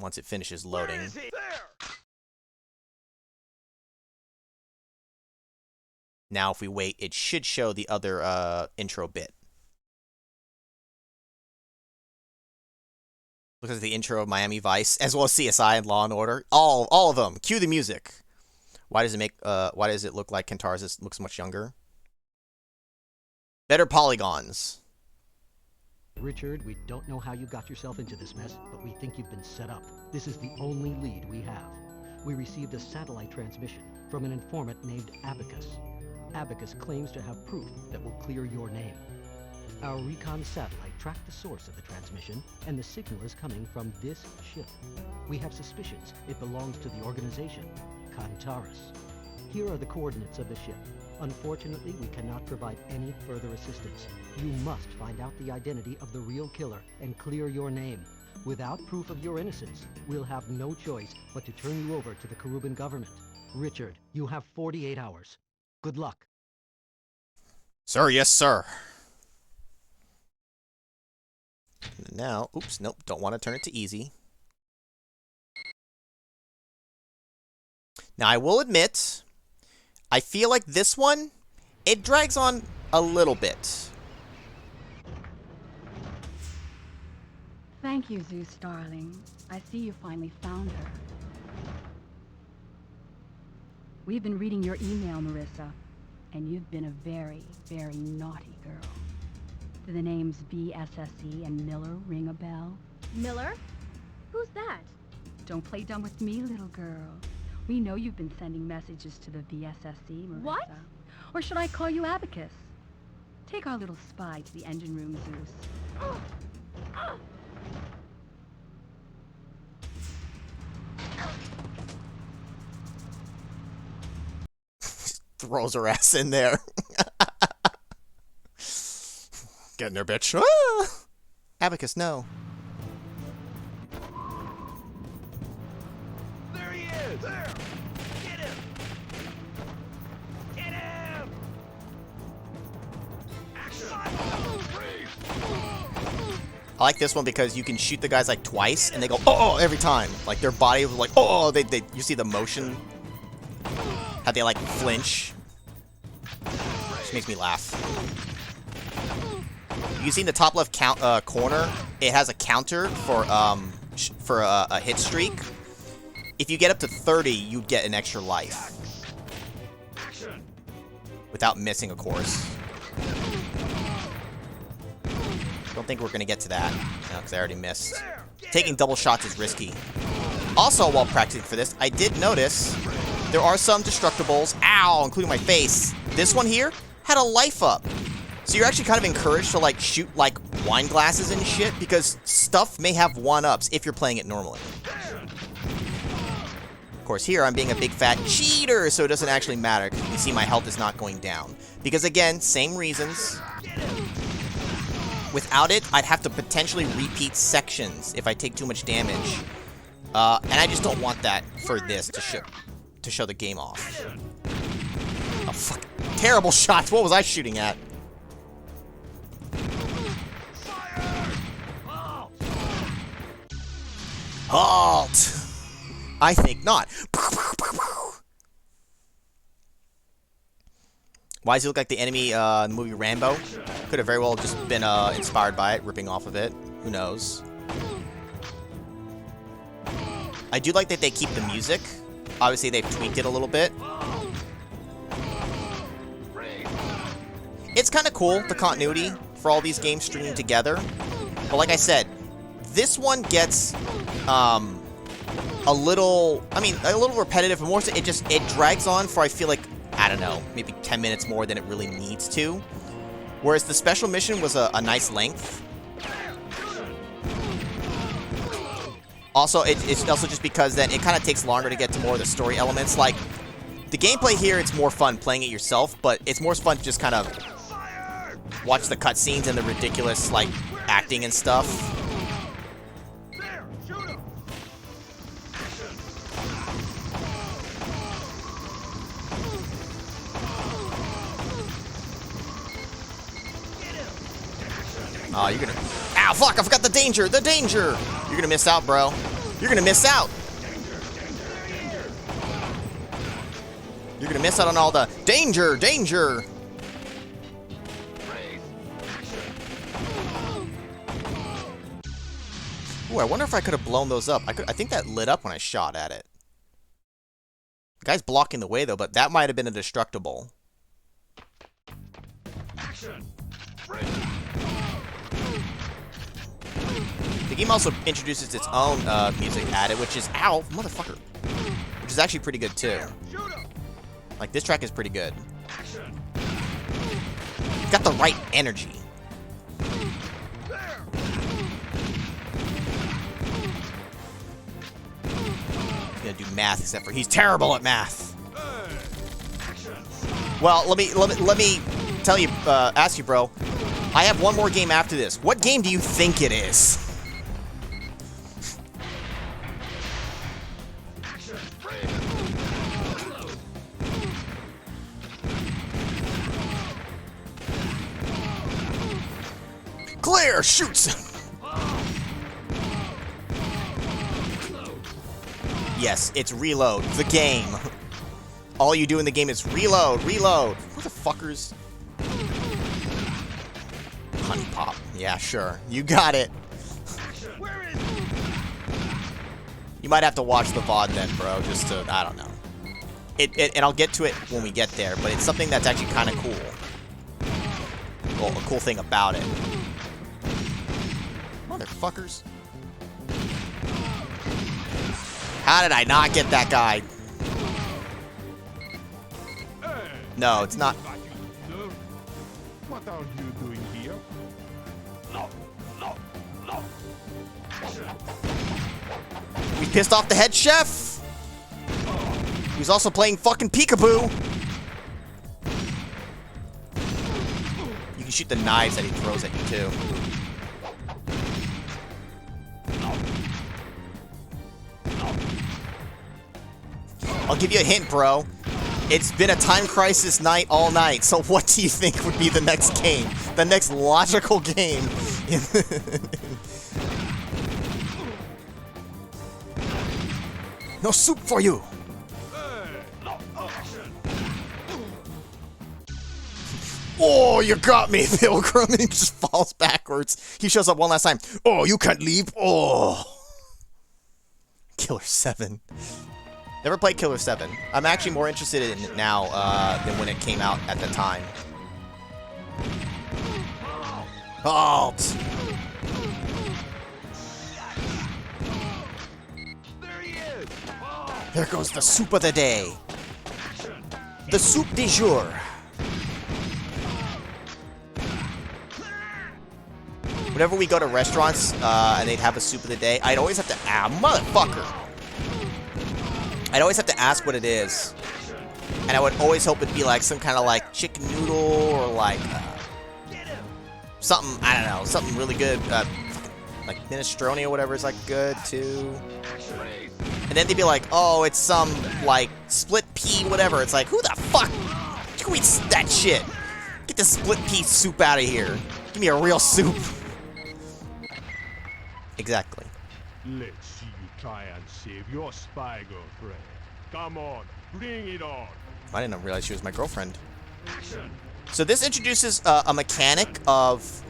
once it finishes loading. Where is he? There! Now if we wait, it should show the other intro bit. Looks like the intro of Miami Vice, as well as CSI and Law and Order. All of them. Cue the music. Why does it look like Kantaris looks much younger? Better polygons. Richard, we don't know how you got yourself into this mess, but we think you've been set up. This is the only lead we have. We received a satellite transmission from an informant named Abacus. Abacus claims to have proof that will clear your name. Our recon satellite tracked the source of the transmission, and the signal is coming from this ship. We have suspicions it belongs to the organization, Kantaris. Here are the coordinates of the ship. Unfortunately, we cannot provide any further assistance. You must find out the identity of the real killer and clear your name. Without proof of your innocence, we'll have no choice but to turn you over to the Karuban government. Richard, you have 48 hours. Good luck. Sir, yes, sir. Now, oops, nope, don't want to turn it to easy. Now, I will admit, I feel like this one, it drags on a little bit. Thank you, Zeus, darling. I see you finally found her. We've been reading your email, Marissa, and you've been a very, very naughty girl. Do the names VSSE and Miller ring a bell? Miller? Who's that? Don't play dumb with me, little girl. We know you've been sending messages to the VSSE, Marissa. What? Or should I call you Abacus? Take our little spy to the engine room, Zeus. Throws her ass in there. Get in there, bitch. Ah! Abacus, no. There he is! There! Get him! Get him! Action! I like this one because you can shoot the guys like twice and they go, oh, every time. Like their body was like, oh, you see the motion? How they like flinch. Just makes me laugh. You see in the top left corner, it has a counter for a hit streak. If you get up to 30, you get an extra life. Without missing, of course. Don't think we're going to get to that. No, because I already missed. Taking double shots is risky. Also, while practicing for this, I did notice there are some destructibles. Ow, including my face. This one here had a life up. So you're actually kind of encouraged to, like, shoot, like, wine glasses and shit, because stuff may have one-ups if you're playing it normally. Of course, here I'm being a big fat cheater, so it doesn't actually matter. You can see my health is not going down. Because, again, same reasons. Without it, I'd have to potentially repeat sections if I take too much damage. And I just don't want that for this to show the game off. Oh, fuck. Terrible shots. What was I shooting at? Halt! I think not. Why does he look like the enemy in the movie Rambo? Could have very well just been inspired by it, ripping off of it. Who knows? I do like that they keep the music. Obviously, they've tweaked it a little bit. It's kind of cool, the continuity for all these games streaming together. But like I said, this one gets a little repetitive, and more so it drags on for, I feel like, I don't know, maybe 10 minutes more than it really needs to. Whereas the special mission was a nice length. Also, it's also just because then it kind of takes longer to get to more of the story elements. Like, the gameplay here, it's more fun playing it yourself, but it's more fun to just kind of watch the cutscenes and the ridiculous, like, acting and stuff. Oh, you're gonna... Ow, fuck, I forgot the danger! The danger! You're gonna miss out, bro. You're gonna miss out! You're gonna miss out on all the... Danger! Danger! Ooh, I wonder if I could have blown those up. I think that lit up when I shot at it. The guy's blocking the way, though, but that might have been a destructible. Action! The game also introduces its own music added, which is... Ow, motherfucker. Which is actually pretty good, too. Like, this track is pretty good. Got the right energy. He's gonna do math, except for he's terrible at math. Well, let me tell you, ask you, bro. I have one more game after this. What game do you think it is? Clear! Shoots! Yes, it's reload. The game. All you do in the game is reload, reload. Motherfuckers. Honey Pop. Yeah, sure. You got it. You might have to watch the VOD then, bro, just to, I don't know. And I'll get to it when we get there, but it's something that's actually kind of cool. Well, a cool thing about it. Motherfuckers. How did I not get that guy? No, it's not. What are you doing here? No. We pissed off the head chef. He's also playing fucking peekaboo. You can shoot the knives that he throws at you too. I'll give you a hint, bro. It's been a Time Crisis night all night, so what do you think would be the next game? The next logical game? No soup for you! Oh, you got me, Pilgrim! He just falls backwards. He shows up one last time. Oh, you can't leave! Oh! Killer 7. Never played Killer 7. I'm actually more interested in it now than when it came out at the time. Halt! There goes the soup of the day. The soup du jour. Whenever we go to restaurants and they'd have a soup of the day, I'd always have to motherfucker. I'd always have to ask what it is. And I would always hope it'd be like some kind of like chicken noodle or like something, I don't know, something really good. Like minestrone or whatever is like good too. And then they'd be like, oh, it's some like split pea whatever. It's like, who the fuck? Who eats that shit? Get the split pea soup out of here. Give me a real soup. Exactly. Let's see you try and save your spy girlfriend. Come on, bring it on. I didn't realize she was my girlfriend. So this introduces a mechanic of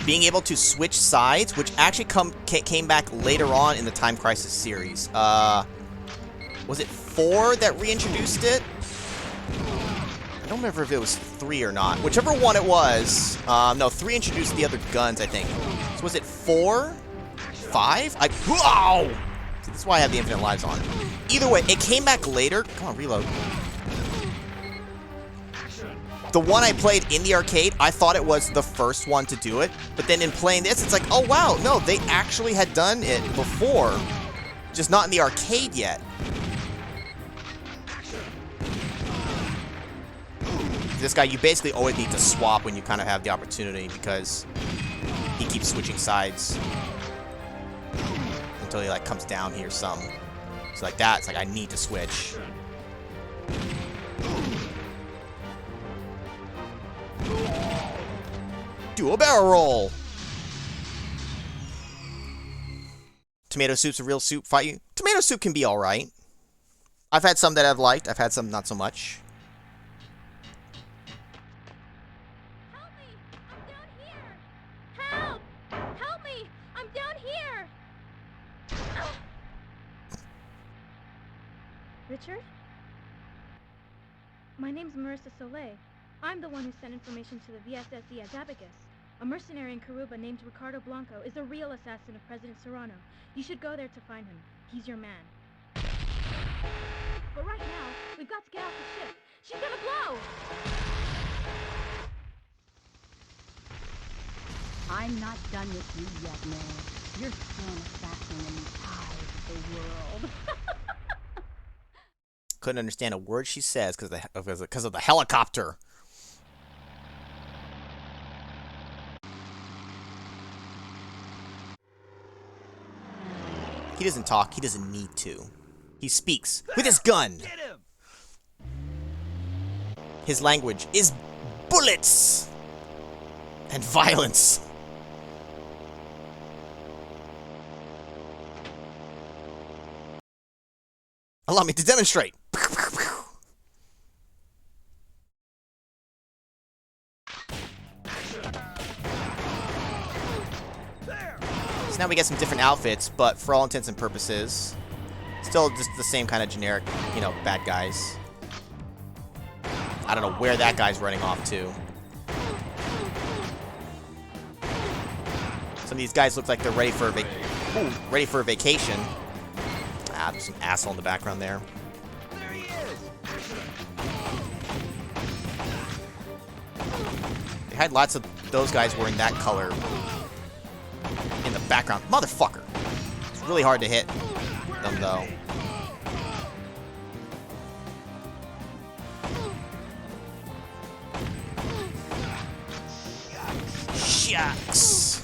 being able to switch sides, which actually came back later on in the Time Crisis series. Was it 4 that reintroduced it? I don't remember if it was 3 or not. Whichever one it was. No, 3 introduced the other guns, I think. So was it 4? 5? Wow! See, this is why I have the infinite lives on. Either way, it came back later. Come on, reload. The one I played in the arcade, I thought it was the first one to do it. But then in playing this, it's like, oh wow, no, they actually had done it before. Just not in the arcade yet. This guy, you basically always need to swap when you kind of have the opportunity because he keeps switching sides until he like comes down here some. So like that, it's like I need to switch. Do a barrel roll. Tomato soup's a real soup. Fight you. Tomato soup can be all right. I've had some that I've liked. I've had some not so much. Help me! I'm down here! Help! Help me! I'm down here! Richard? My name's Marissa Soleil. I'm the one who sent information to the VSSE at Abacus. A mercenary in Karuba named Ricardo Blanco is a real assassin of President Serrano. You should go there to find him. He's your man. But right now, we've got to get off the ship. She's gonna blow! I'm not done with you yet, man. You're still an assassin in the eyes of the world. Couldn't understand a word she says because of the helicopter. He doesn't talk. He doesn't need to. He speaks with his gun. His language is bullets and violence. Allow me to demonstrate. So now we get some different outfits, but for all intents and purposes, still just the same kind of generic, you know, bad guys. I don't know where that guy's running off to. Some of these guys look like they're ready for a vacation. Ah, there's some asshole in the background there. There he is! They had lots of those guys wearing that color in the background. Motherfucker! It's really hard to hit them, though. Shucks!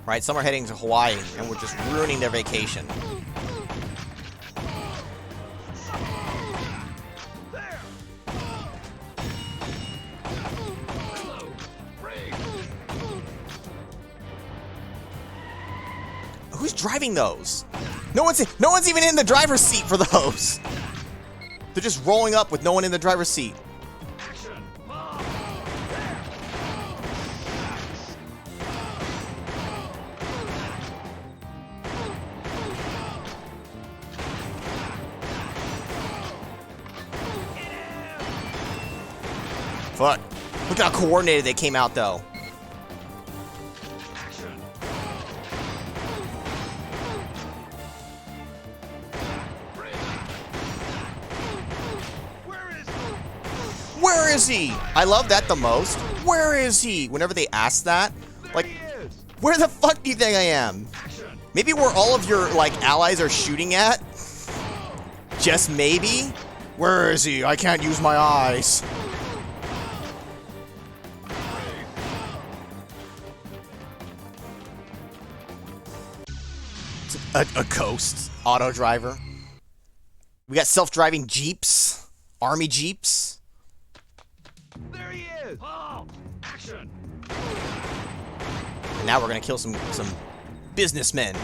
Right, some are heading to Hawaii, and we're just ruining their vacation. Who's driving those? No one's even in the driver's seat for those. They're just rolling up with no one in the driver's seat. Fuck. Look how coordinated they came out, though. Where is he? I love that the most. Where is he? Whenever they ask that, like, where the fuck do you think I am? Maybe where all of your, like, allies are shooting at? Just maybe? Where is he? I can't use my eyes. It's a ghost auto driver. We got self-driving jeeps, army jeeps. There he is! Oh! Action! And now we're gonna kill some businessmen.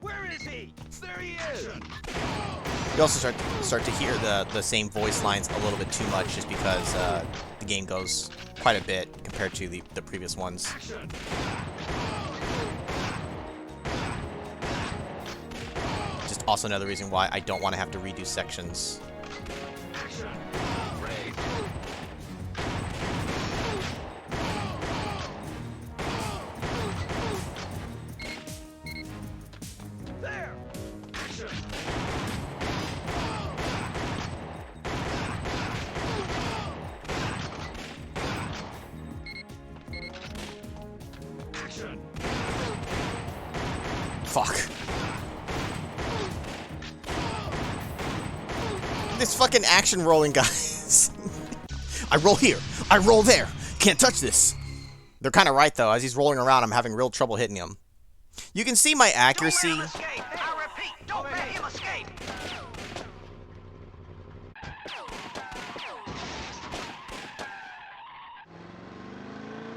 Where is he? There he is! You also start to hear the same voice lines a little bit too much, just because the game goes quite a bit compared to the previous ones. Just also another reason why I don't want to have to redo sections. There! Action! Action! Fuck. This fucking action rolling, guys. I roll here. I roll there. Can't touch this. They're kind of right, though. As he's rolling around, I'm having real trouble hitting him. You can see my accuracy.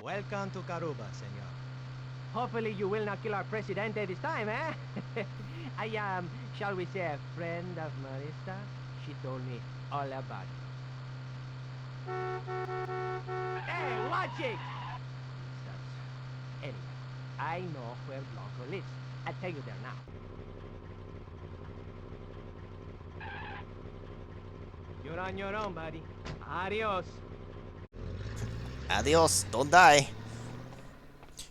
Welcome to Caruba, senor. Hopefully you will not kill our presidente this time, eh? I am, shall we say, a friend of Marissa. She told me all about it. Hey, watch it! Anyway, I know where Blanco lives. I'll take you there now. You're on your own, buddy. Adios. Adios. Don't die.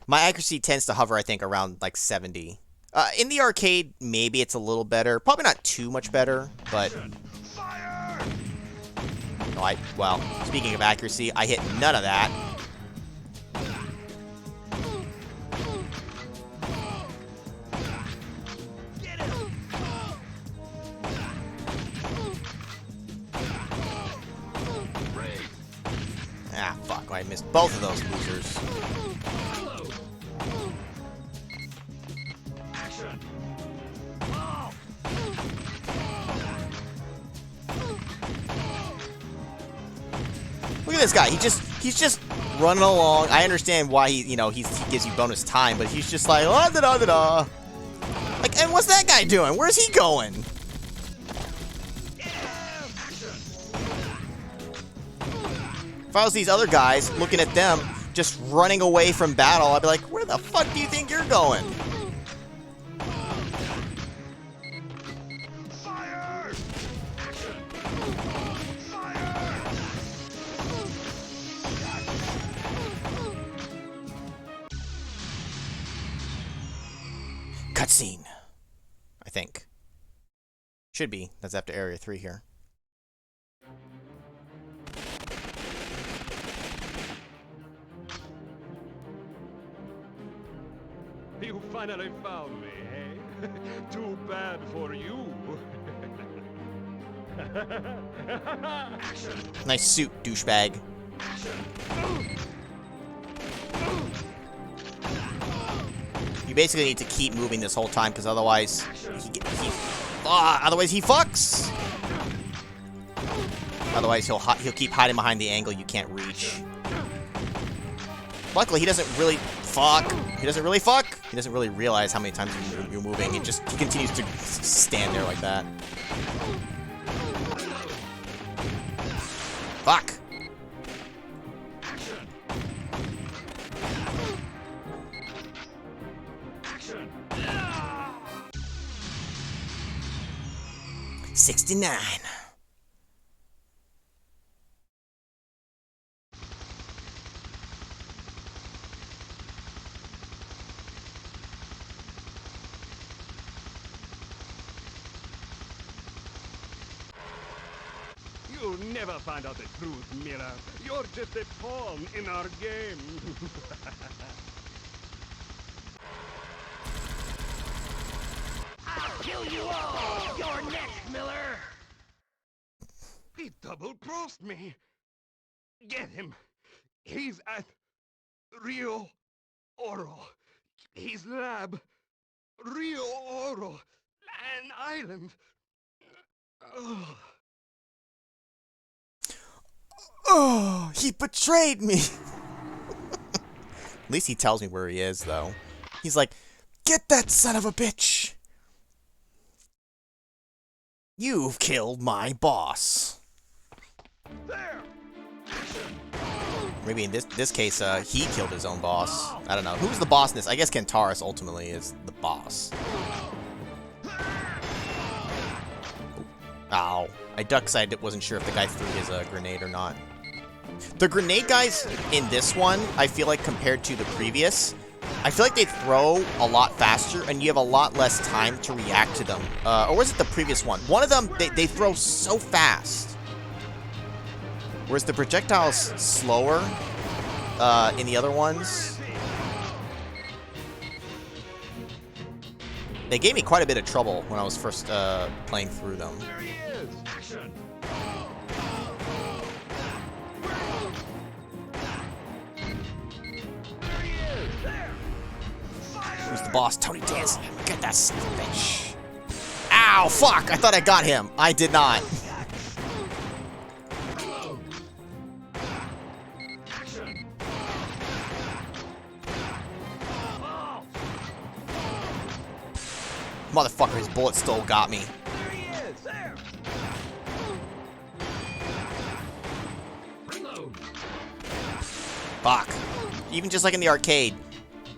My accuracy tends to hover, I think, around like 70. In the arcade, maybe it's a little better. Probably not too much better, but... No, well, speaking of accuracy, I hit none of that. Ah, fuck, I missed both of those losers. Look at this guy. He's just running along. I understand why he gives you bonus time, but he's just like, oh, da da da da. Like, and what's that guy doing? Where's he going? If I was these other guys looking at them just running away from battle, I'd be like, where the fuck do you think you're going? Cutscene. I think. Should be. That's after Area 3 here. You finally found me, eh? Too bad for you. Nice suit, douchebag. You basically need to keep moving this whole time, because otherwise otherwise he fucks. Otherwise he'll keep hiding behind the angle you can't reach. Luckily he doesn't really fuck. He doesn't really fuck. He doesn't really realize how many times you're moving. He continues to stand there like that. Fuck. Action. 69. never find out the truth, Miller. You're just a pawn in our game. I'll kill you all! You're next, Miller! He double-crossed me. Get him. He's at Rio Oro. His lab. Rio Oro. An island. Ugh. Oh, he betrayed me. At least he tells me where he is, though. He's like, get that son of a bitch. You've killed my boss. There. Maybe in this case, he killed his own boss. I don't know. Who's the boss in this? I guess Kentaurus ultimately is the boss. Ow. I ducked because I wasn't sure if the guy threw his grenade or not. The grenade guys in this one, I feel like compared to the previous, I feel like they throw a lot faster and you have a lot less time to react to them. Or was it the previous one? One of them, they throw so fast. Whereas the projectile's slower in the other ones. They gave me quite a bit of trouble when I was first playing through them. There he is. Action. There he is. There. Who's the boss? Tony Danza. Get that son of a bitch. Ow, fuck! I thought I got him. I did not. Motherfucker, his bullet still got me. There he is. There. Reload! Fuck. Even just like in the arcade,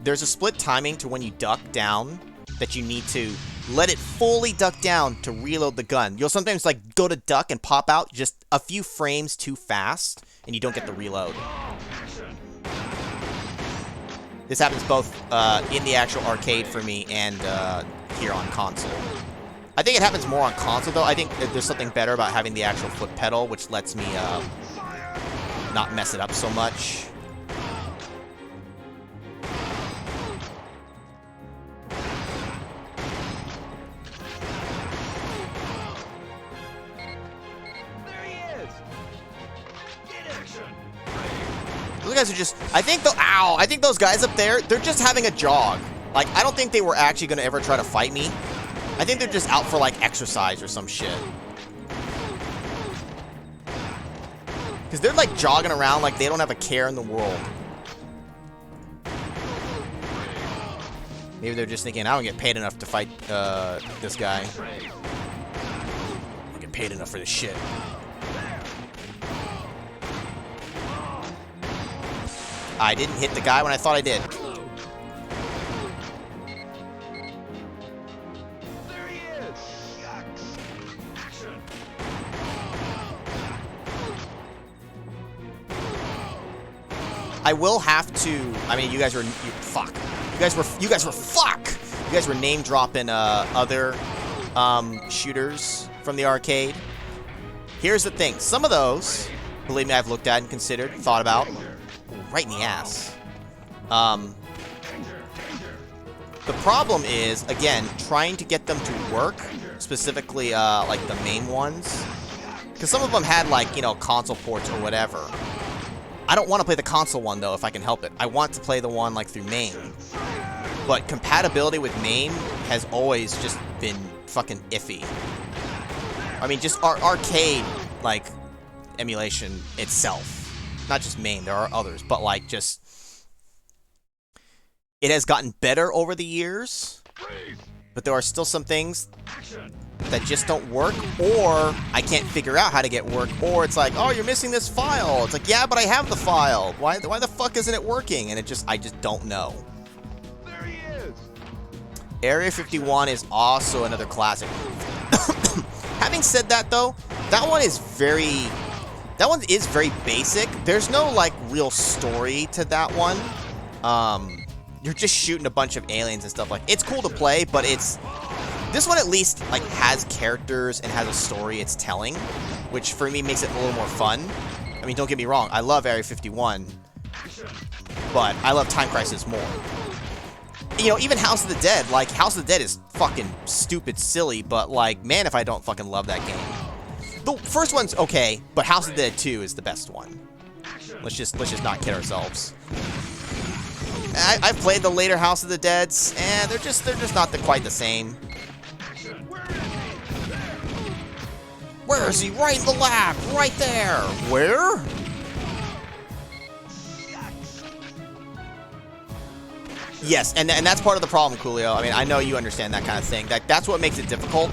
there's a split timing to when you duck down that you need to let it fully duck down to reload the gun. You'll sometimes like go to duck and pop out just a few frames too fast and you don't get the reload. This happens both in the actual arcade for me and here on console. I think it happens more on console though. I think that there's something better about having the actual foot pedal, which lets me not mess it up so much. There he is. Get action. Those guys are just, I think those guys up there, they're just having a jog. Like, I don't think they were actually going to ever try to fight me. I think they're just out for, like, exercise or some shit. Because they're, like, jogging around like they don't have a care in the world. Maybe they're just thinking, I don't get paid enough to fight this guy. I don't get paid enough for this shit. I didn't hit the guy when I thought I did. There he is. Yucks. Action. I will have to. I mean, you guys were fuck. You guys were name dropping other shooters from the arcade. Here's the thing. Some of those, believe me, I've looked at and considered, thought about. Right in the ass. The problem is, again, trying to get them to work, specifically like the main ones, because some of them had like, you know, console ports or whatever. I don't want to play the console one though if I can help it. I want to play the one like through main, but compatibility with main has always just been fucking iffy. I mean, just arcade like emulation itself. Not just main, there are others, but like just it has gotten better over the years, but there are still some things that just don't work, or I can't figure out how to get work, or it's like, oh, you're missing this file. It's like, yeah, but I have the file. Why the fuck isn't it working? And I just don't know. There he is. Area 51 is also another classic. Having said that though, that one is very basic. There's no like real story to that one. You're just shooting a bunch of aliens and stuff like. It's cool to play, but it's This one at least like has characters and has a story it's telling, which for me makes it a little more fun. I mean, don't get me wrong, I love Area 51, but I love Time Crisis more. You know, even House of the Dead, like, House of the Dead is fucking stupid silly, but, like, man, if I don't fucking love that game. The first one's okay, but House of the Dead 2 is the best one. Let's just not kid ourselves. I've played the later House of the Deads, and they're just not quite the same. Where is he? Right in the lab, right there. Where? Yes, and that's part of the problem, Coolio. I mean, I know you understand that kind of thing. That's what makes it difficult.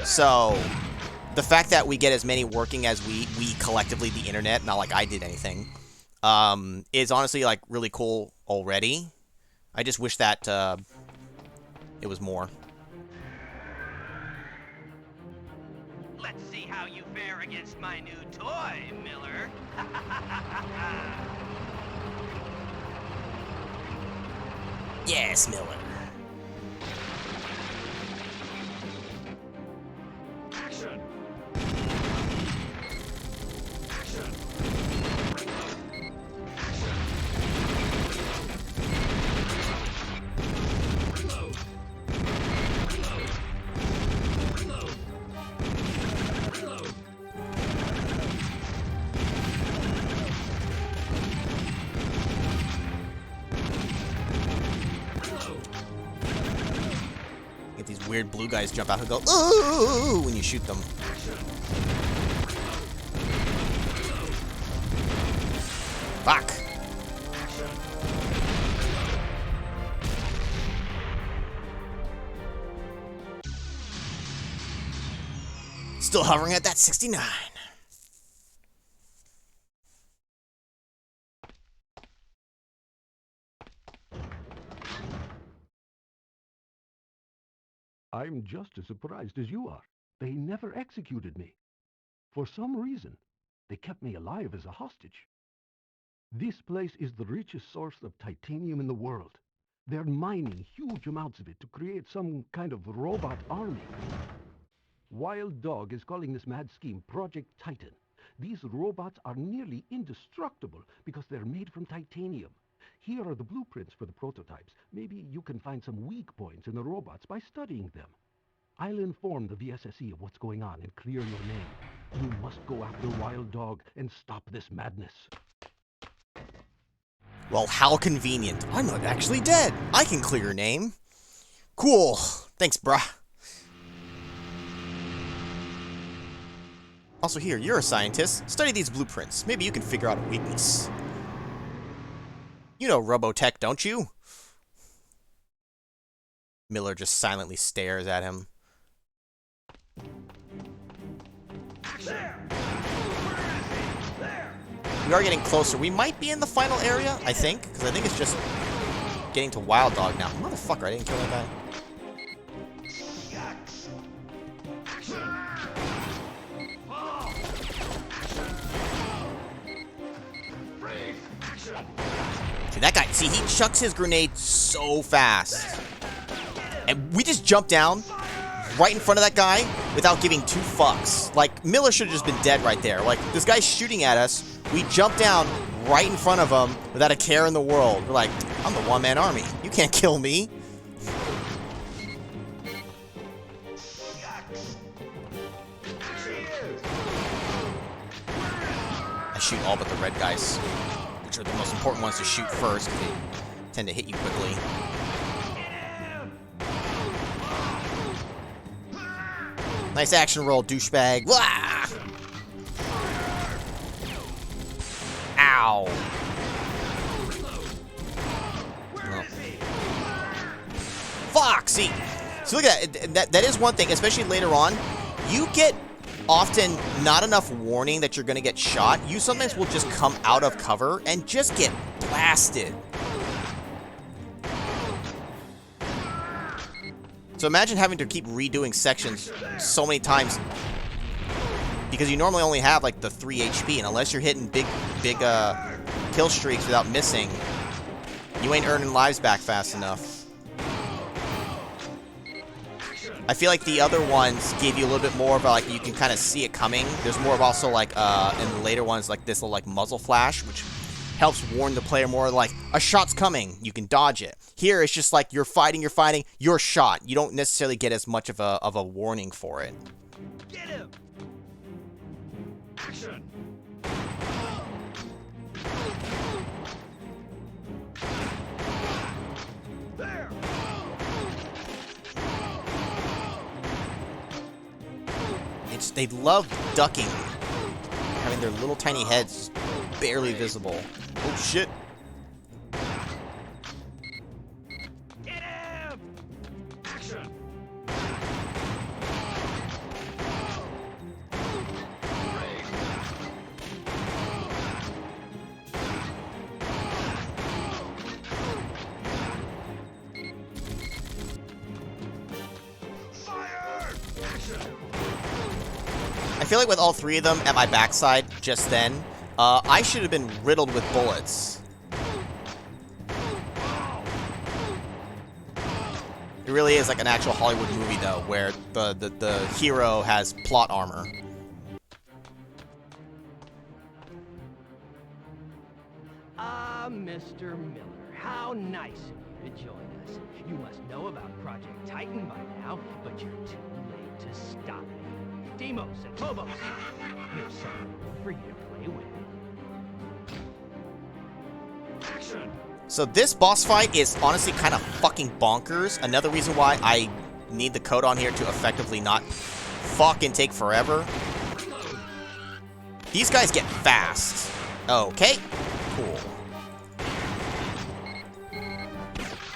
So, the fact that we get as many working as we collectively, the internet, not like I did anything, is honestly, like, really cool already. I just wish that it was more. Let's see how you fare against my new toy, Miller. Yes, Miller. Action! Get these weird blue guys jump out who go, ooh, when you shoot them. Fuck. Still hovering at that 69. I'm just as surprised as you are. They never executed me. For some reason, they kept me alive as a hostage. This place is the richest source of titanium in the world. They're mining huge amounts of it to create some kind of robot army. Wild Dog is calling this mad scheme Project Titan. These robots are nearly indestructible because they're made from titanium. Here are the blueprints for the prototypes. Maybe you can find some weak points in the robots by studying them. I'll inform the VSSE of what's going on and clear your name. You must go after Wild Dog and stop this madness. Well, how convenient. I'm not actually dead. I can clear your name. Cool. Thanks, bruh. Also here, you're a scientist. Study these blueprints. Maybe you can figure out a weakness. You know Robotech, don't you? Miller just silently stares at him. We are getting closer. We might be in the final area, I think. Because I think it's just getting to Wild Dog now. Motherfucker, I didn't kill that guy. See, that guy, see, he chucks his grenade so fast. And we just jumped down right in front of that guy without giving two fucks. Like, Miller should have just been dead right there. Like, this guy's shooting at us. We jumped down right in front of him without a care in the world. We're like, I'm the one-man army. You can't kill me. I shoot all but the red guys, which are the most important ones to shoot first because they tend to hit you quickly. Nice action roll, douchebag. Wah! Ow. Oh. Fuck, see, look at that. That is one thing, especially later on. You get often not enough warning that you're going to get shot. You sometimes will just come out of cover and just get blasted. So imagine having to keep redoing sections so many times because you normally only have like the 3 HP, and unless you're hitting big kill streaks without missing, you ain't earning lives back fast enough. I feel like the other ones give you a little bit more of a, like, you can kind of see it coming. There's more of also like in the later ones like this little like muzzle flash, which helps warn the player more like a shot's coming. You can dodge it. Here it's just like you're fighting, you're shot. You don't necessarily get as much of a warning for it. Get him! Action! There! They love ducking, having their little tiny heads barely visible. Oh shit! Get him! Action! Fire! Action! I feel like with all three of them at my backside just then, I should have been riddled with bullets. It really is like an actual Hollywood movie, though, where the hero has plot armor. Ah, Mr. Miller, how nice of you to join us. You must know about Project Titan by now, but you're too late to stop me. Demos and Phobos, here's something for you to play with. Action! So this boss fight is honestly kind of fucking bonkers. Another reason why I need the code on here to effectively not fucking take forever. These guys get fast. Okay, cool.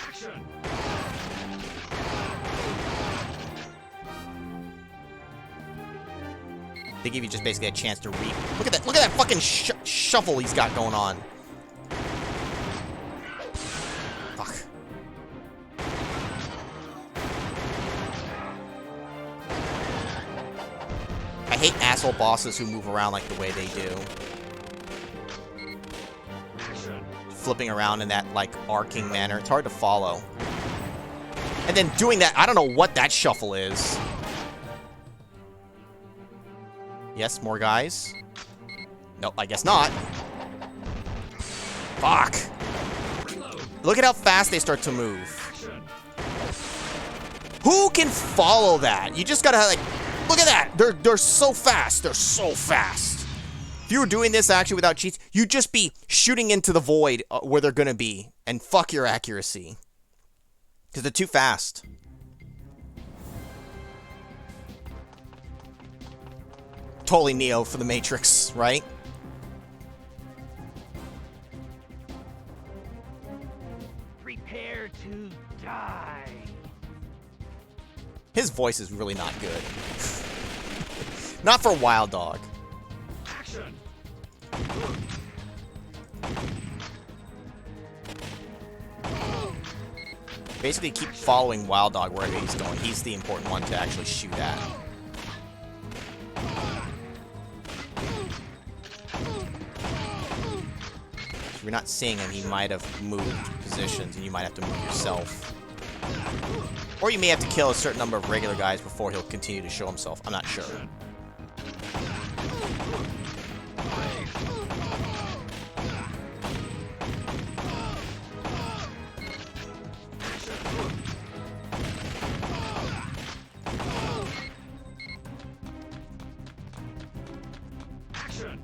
Action! They give you just basically a chance to read. Look at that fucking shuffle he's got going on. Fuck. I hate asshole bosses who move around like the way they do. Flipping around in that, like, arcing manner. It's hard to follow. And then doing that, I don't know what that shuffle is. Yes, more guys. Nope, I guess not. Fuck. Look at how fast they start to move. Who can follow that? You just gotta, like, look at that. They're so fast. They're so fast. If you were doing this actually without cheats, you'd just be shooting into the void where they're gonna be. And fuck your accuracy. Because they're too fast. Totally Neo for the Matrix, right? Prepare to die. His voice is really not good. Not for Wild Dog. Action! Basically, keep following Wild Dog wherever he's going. He's the important one to actually shoot at. If you're not seeing him, he might have moved positions, and you might have to move yourself. Or you may have to kill a certain number of regular guys before he'll continue to show himself. I'm not sure. Action!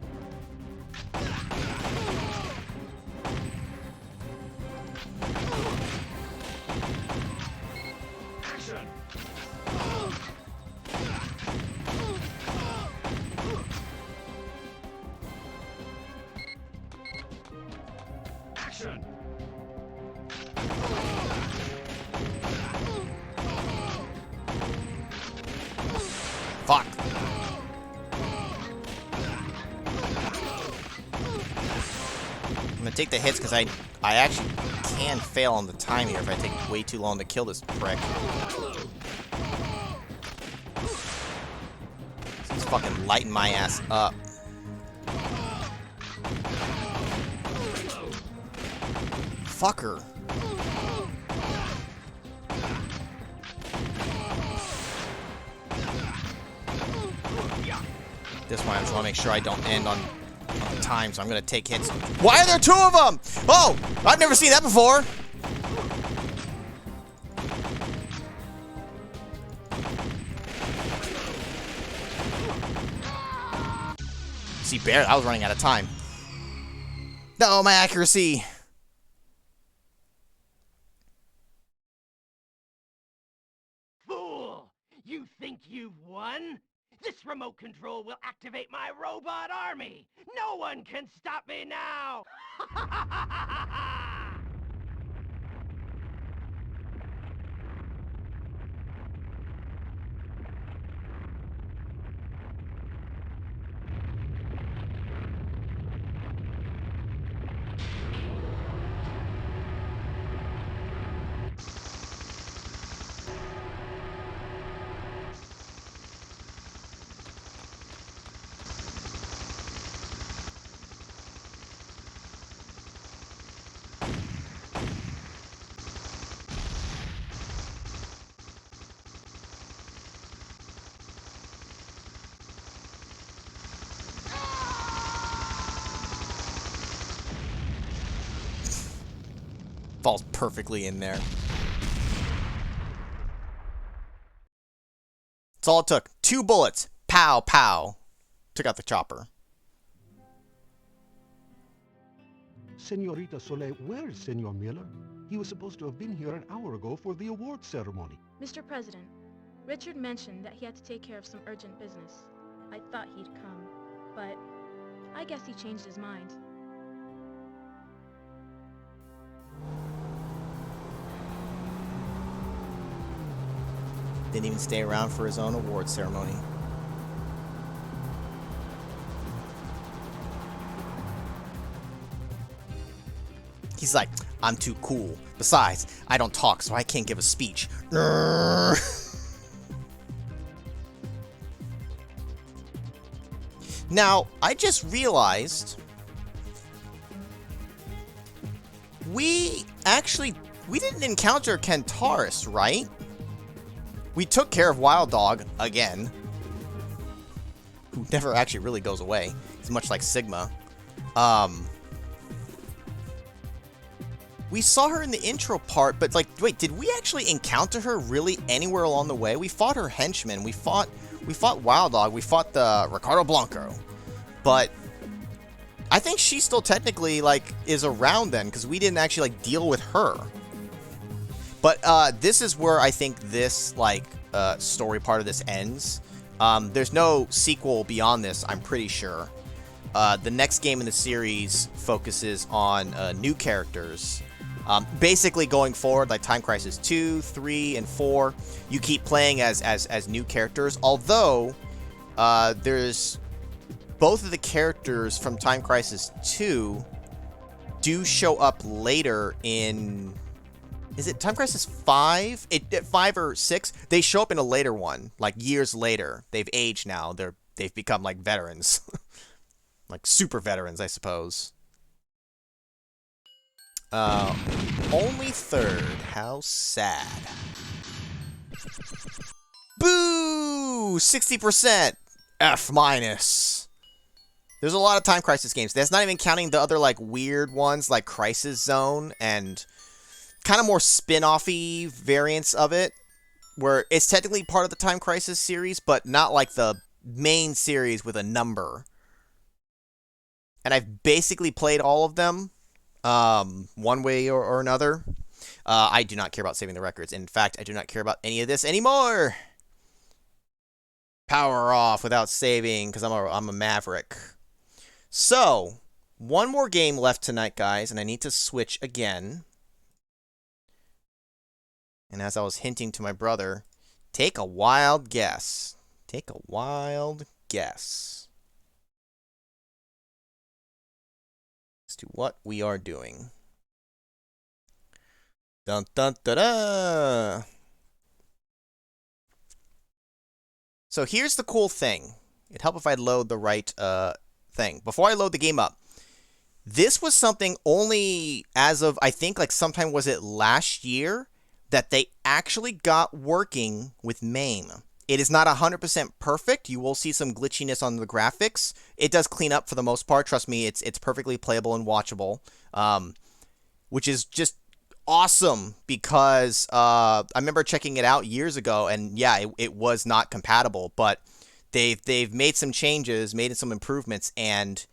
Action! Action! Fuck. I'm gonna take the hits because I actually can fail on the time here if I take way too long to kill this prick. He's fucking lighting my ass up. Fucker. This one, I just want to make sure I don't end on the time, so I'm going to take hits. Why are there two of them? Oh, I've never seen that before. See, barely. I was running out of time. No, my accuracy. Fool! You think you've won? This remote control will activate my robot army! No one can stop me now! Falls perfectly in there. That's all it took. 2 bullets. Pow, pow. Took out the chopper. Senorita Soleil, where is Senor Miller? He was supposed to have been here an hour ago for the award ceremony. Mr. President, Richard mentioned that he had to take care of some urgent business. I thought he'd come, but I guess he changed his mind. Didn't even stay around for his own award ceremony. He's like, I'm too cool. Besides, I don't talk, so I can't give a speech. Now, I just realized we didn't encounter Kentaurus, right? We took care of Wild Dog again, who never actually really goes away. He's much like Sigma. We saw her in the intro part, but like, wait, did we actually encounter her really anywhere along the way? We fought her henchmen. We fought Wild Dog. We fought the Ricardo Blanco. But I think she still technically like is around then, because we didn't actually like deal with her. But this is where I think this like story part of this ends. There's no sequel beyond this, I'm pretty sure. The next game in the series focuses on new characters. Basically going forward, like Time Crisis 2, 3, and 4, you keep playing as new characters. Although, there's both of the characters from Time Crisis 2 do show up later in... Is it Time Crisis 5? 5 or 6? They show up in a later one, like years later. They've aged now. They've become like veterans. Like super veterans, I suppose. Only third. How sad. Boo! 60%. F minus. There's a lot of Time Crisis games. That's not even counting the other like weird ones like Crisis Zone and kind of more spin-off-y variants of it, where it's technically part of the Time Crisis series, but not like the main series with a number. And I've basically played all of them, one way or another. I do not care about saving the records. In fact, I do not care about any of this anymore. Power off without saving, because I'm a maverick. So, one more game left tonight, guys, and I need to switch again. And as I was hinting to my brother, take a wild guess. Take a wild guess as to what we are doing. Dun dun da da. So here's the cool thing. It'd help if I load the right thing. Before I load the game up, this was something only as of, I think, like sometime was it last year, that they actually got working with MAME. It is not 100% perfect. You will see some glitchiness on the graphics. It does clean up for the most part. Trust me, it's perfectly playable and watchable, which is just awesome because I remember checking it out years ago, and yeah, it was not compatible, but they've made some changes, made some improvements, and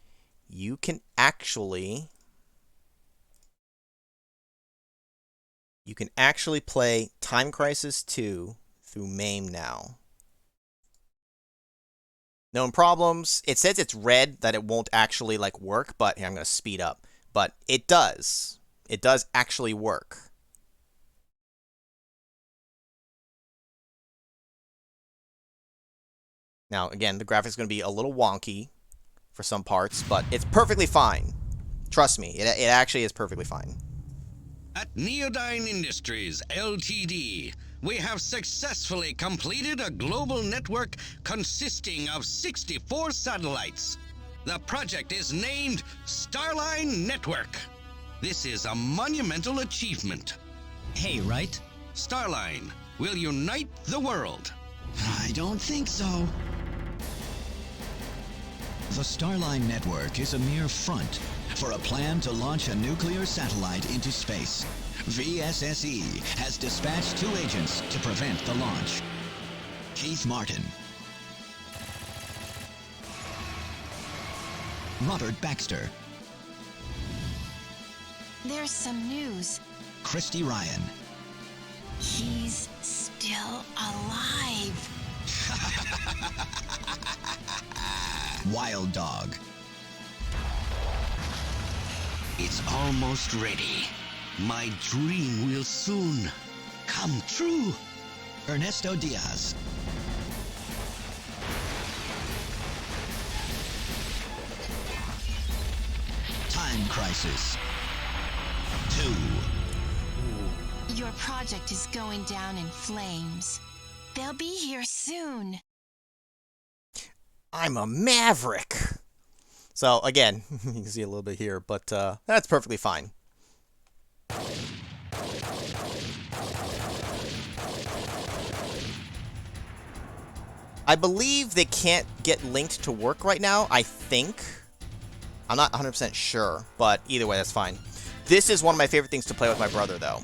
you can actually play Time Crisis 2 through MAME now. No problems. It says it's red, that it won't actually like work, but here, I'm going to speed up. But it does. It does actually work. Now, again, the graphics is going to be a little wonky for some parts, but it's perfectly fine. Trust me, it actually is perfectly fine. At Neodyne Industries, Ltd., we have successfully completed a global network consisting of 64 satellites. The project is named Starline Network. This is a monumental achievement. Hey, right? Starline will unite the world. I don't think so. The Starline Network is a mere front for a plan to launch a nuclear satellite into space. VSSE has dispatched 2 agents to prevent the launch. Keith Martin, Robert Baxter, There's some news. Christy Ryan, He's still alive. Wild Dog, It's almost ready. My dream will soon come true. Ernesto Diaz, Time Crisis 2. Your project is going down in flames. They'll be here soon. I'm a maverick. So again, you can see a little bit here, but that's perfectly fine. I believe they can't get linked to work right now, I think. I'm not 100% sure, but either way, that's fine. This is one of my favorite things to play with my brother, though.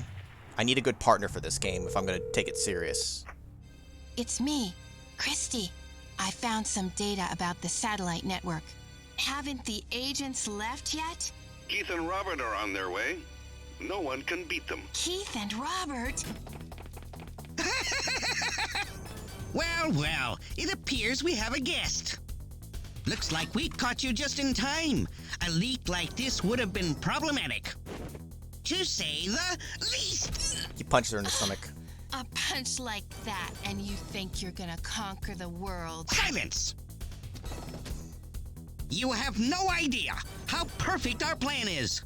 I need a good partner for this game if I'm going to take it serious. It's me, Christy. I found some data about the satellite network. Haven't the agents left yet? Keith and Robert are on their way. No one can beat them. Keith and Robert? Well, well, it appears we have a guest. Looks like we caught you just in time. A leak like this would have been problematic, to say the least. He punches her in the stomach. A punch like that, and you think you're gonna conquer the world? Silence! You have no idea how perfect our plan is.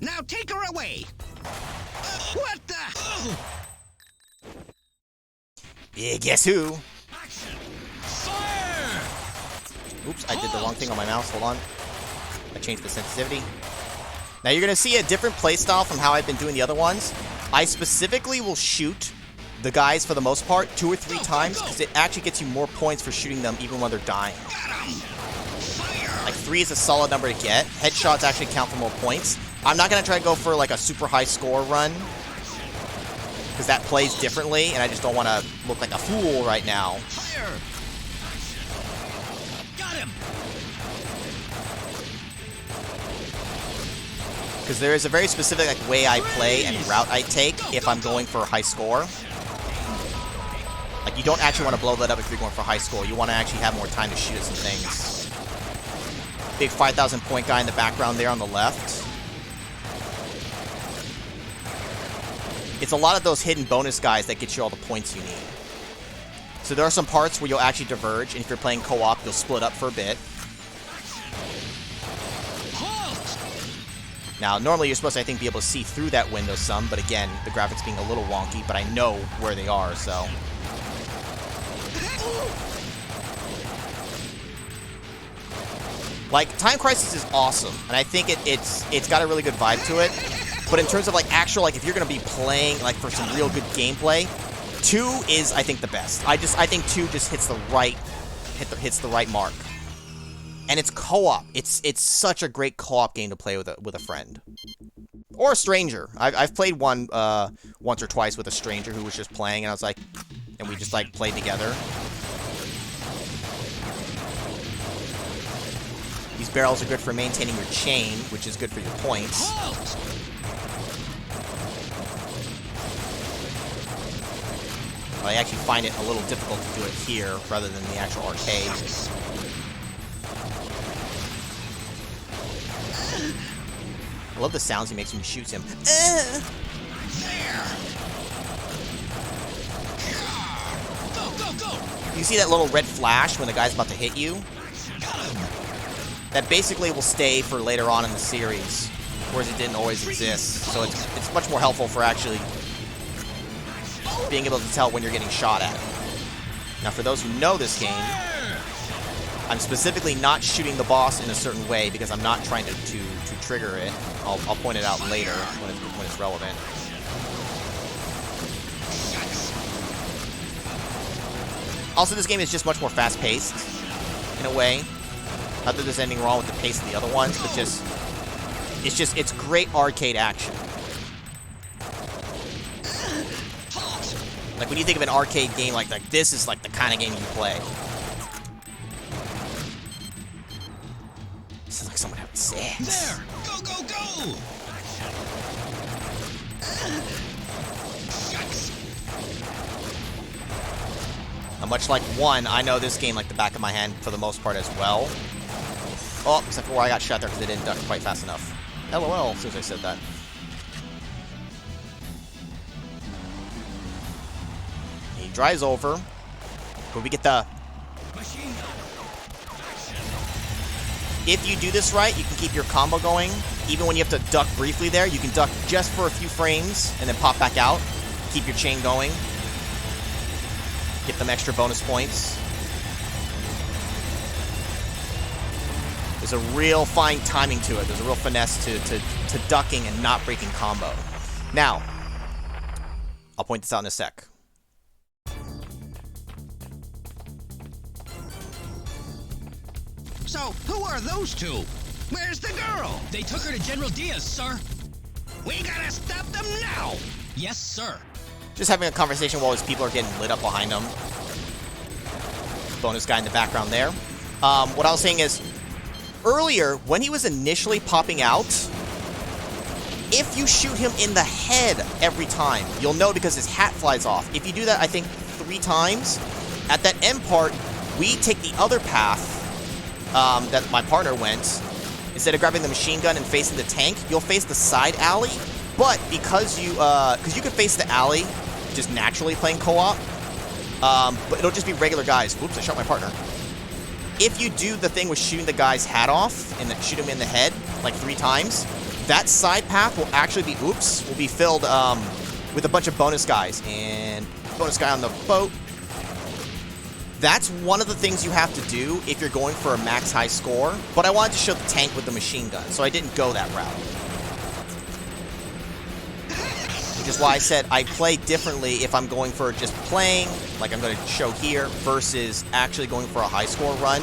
Now take her away. What the? Yeah, guess who? Fire! Oops, I did the wrong thing on my mouse. Hold on. I changed the sensitivity. Now you're going to see a different playstyle from how I've been doing the other ones. I specifically will shoot the guys, for the most part, 2 or 3 times, because it actually gets you more points for shooting them even when they're dying. Like 3 is a solid number to get. Headshots actually count for more points. I'm not going to try to go for like a super high score run, because that plays differently, and I just don't want to look like a fool right now. Fire! Got him! Because there is a very specific like way I play and route I take if I'm going for a high score. Like, you don't actually want to blow that up if you're going for high score. You want to actually have more time to shoot at some things. Big 5,000 point guy in the background there on the left. It's a lot of those hidden bonus guys that get you all the points you need. So there are some parts where you'll actually diverge, and if you're playing co-op, you'll split up for a bit. Now, normally you're supposed to, I think, be able to see through that window some, but again, the graphics being a little wonky, but I know where they are, so. Like, Time Crisis is awesome, and I think it's got a really good vibe to it. But in terms of, like, actual, like, if you're going to be playing, like, for some real good gameplay, 2 is, I think, the best. I think 2 just hits the right mark. And it's co-op. It's such a great co-op game to play with a friend. Or a stranger. I've played one once or twice with a stranger who was just playing, and I was like, and we just like played together. These barrels are good for maintaining your chain, which is good for your points. I actually find it a little difficult to do it here rather than the actual arcade. I love the sounds he makes when he shoots him. You see that little red flash when the guy's about to hit you? That basically will stay for later on in the series, whereas it didn't always exist. So it's much more helpful for actually being able to tell when you're getting shot at. Now, for those who know this game, I'm specifically not shooting the boss in a certain way because I'm not trying to trigger it. I'll point it out later when it's relevant. Also, this game is just much more fast-paced, in a way. Not that there's anything wrong with the pace of the other ones, but it's great arcade action. Like, when you think of an arcade game like this is like the kind of game you play. This is like someone having sex. There! Go, go, go! Now, much like 1, I know this game like the back of my hand for the most part as well. Oh, except for where I got shot there because I didn't duck quite fast enough. LOL, as soon as I said that. He drives over. But we get the... If you do this right, you can keep your combo going. Even when you have to duck briefly there, you can duck just for a few frames and then pop back out. Keep your chain going. Get them extra bonus points. There's a real fine timing to it. There's a real finesse to ducking and not breaking combo. Now, I'll point this out in a sec. So, who are those two? Where's the girl? They took her to General Diaz, sir. We gotta stop them now! Yes, sir. Just having a conversation while these people are getting lit up behind them. Bonus guy in the background there. What I was saying is, earlier, when he was initially popping out, if you shoot him in the head every time, you'll know because his hat flies off. If you do that, I think, 3 times, at that end part, we take the other path that my partner went. Instead of grabbing the machine gun and facing the tank, you'll face the side alley. But because you can face the alley just naturally playing co-op, but it'll just be regular guys. Oops, I shot my partner. If you do the thing with shooting the guy's hat off and then shoot him in the head like 3 times, that side path will actually be, will be filled with a bunch of bonus guys. And bonus guy on the boat. That's one of the things you have to do if you're going for a max high score. But I wanted to show the tank with the machine gun, so I didn't go that route. Which is why I said I play differently if I'm going for just playing, like I'm going to show here, versus actually going for a high score run.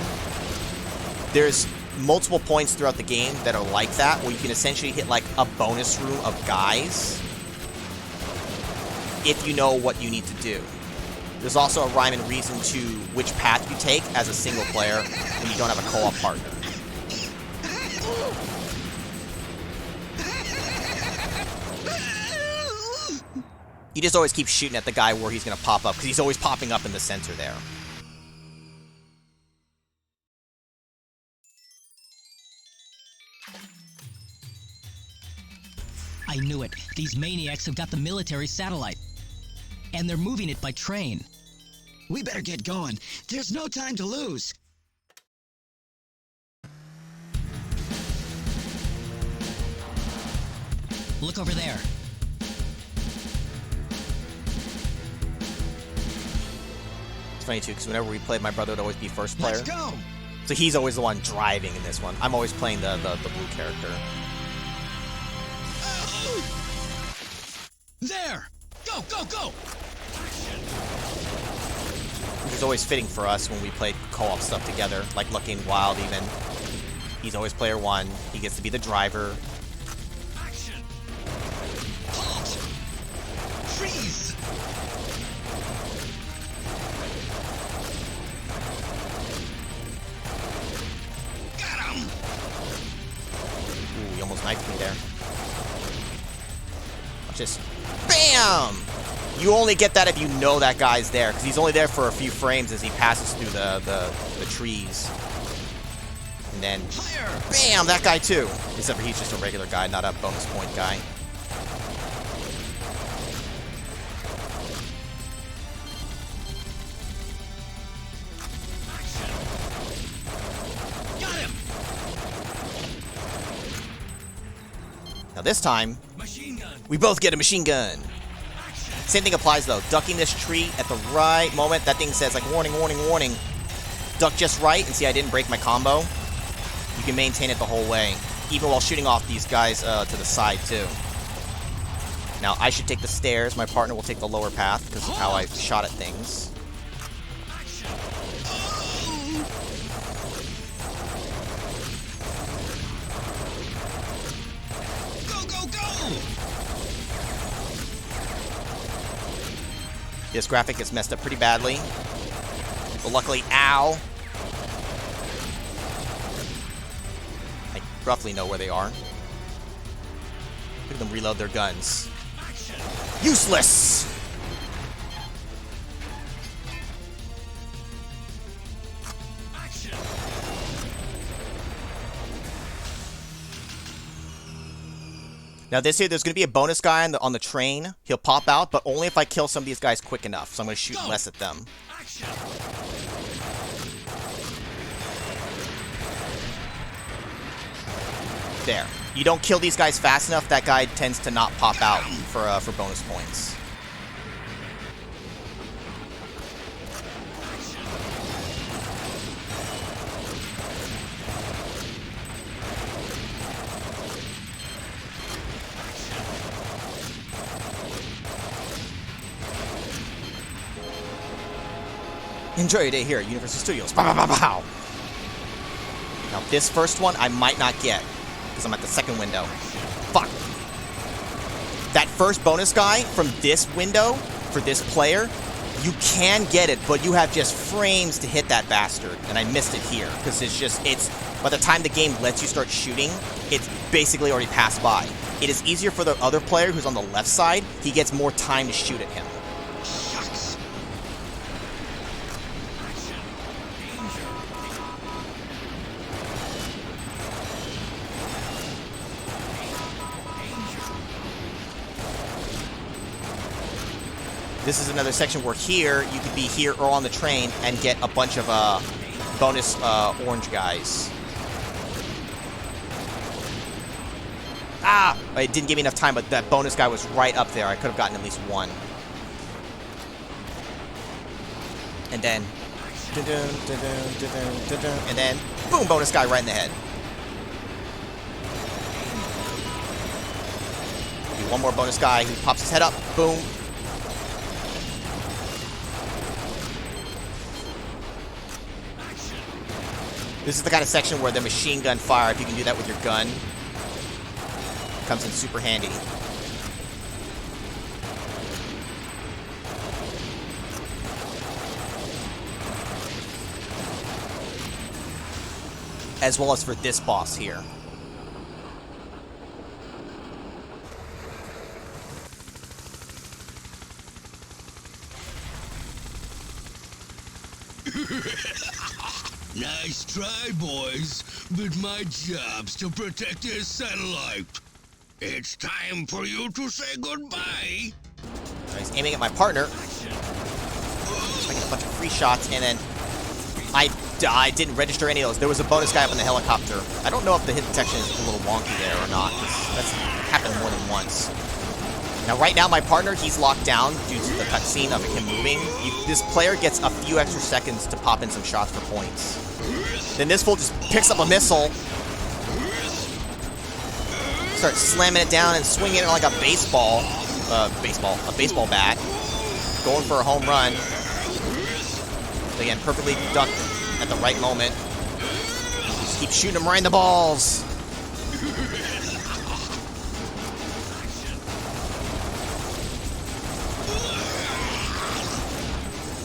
There's multiple points throughout the game that are like that, where you can essentially hit like a bonus room of guys if you know what you need to do. There's also a rhyme and reason to which path you take as a single player when you don't have a co-op partner. You just always keep shooting at the guy where he's going to pop up, because he's always popping up in the center there. I knew it. These maniacs have got the military satellite. And they're moving it by train. We better get going. There's no time to lose. Look over there. It's funny too, because whenever we played, my brother would always be first player. Let's go. So he's always the one driving in this one. I'm always playing the blue character. There! Go, go, go! He's always fitting for us when we play co-op stuff together, like Lucky and Wild even. He's always player 1. He gets to be the driver. Action! Halt! Freeze! Got him! Ooh, he almost knifed me there. Watch this. Bam! You only get that if you know that guy's there, because he's only there for a few frames as he passes through the trees. And then, bam, that guy too. Except for he's just a regular guy, not a bonus point guy. Got him! Now this time, we both get a machine gun. Same thing applies though. Ducking this tree at the right moment, that thing says like warning, warning, warning. Duck just right, and see I didn't break my combo. You can maintain it the whole way, even while shooting off these guys to the side too. Now I should take the stairs, my partner will take the lower path because of how I shot at things. Go, go, go! This graphic gets messed up pretty badly. But luckily, ow! I roughly know where they are. Look at them reload their guns. Useless! Now this here, there's going to be a bonus guy on the train. He'll pop out, but only if I kill some of these guys quick enough. So I'm going to shoot less at them. There. You don't kill these guys fast enough, that guy tends to not pop out for bonus points. Enjoy your day here at Universal Studios. Pow, pow, pow, pow. Now this first one I might not get because I'm at the second window. Fuck. That first bonus guy from this window for this player, you can get it, but you have just frames to hit that bastard, and I missed it here because it's by the time the game lets you start shooting, it's basically already passed by. It is easier for the other player who's on the left side. He gets more time to shoot at him. This is another section where here, you could be here or on the train and get a bunch of bonus orange guys. Ah! It didn't give me enough time, but that bonus guy was right up there. I could have gotten at least one. And then... dun-dun, dun-dun, dun-dun, dun-dun, and then... boom! Bonus guy right in the head. Maybe one more bonus guy who pops his head up. Boom. This is the kind of section where the machine gun fire, if you can do that with your gun, comes in super handy. As well as for this boss here. Nice try, boys, but my job's to protect this satellite. It's time for you to say goodbye. He's aiming at my partner. I get a bunch of free shots, and then I didn't register any of those. There was a bonus guy up in the helicopter. I don't know if the hit detection is a little wonky there or not. That's happened more than once. Now, right now, my partner, he's locked down due to the cutscene of him moving. This player gets a few extra seconds to pop in some shots for points. Then this fool just picks up a missile, starts slamming it down and swinging it like a baseball bat, going for a home run. Again, perfectly ducked at the right moment. Just keep shooting him right in the balls.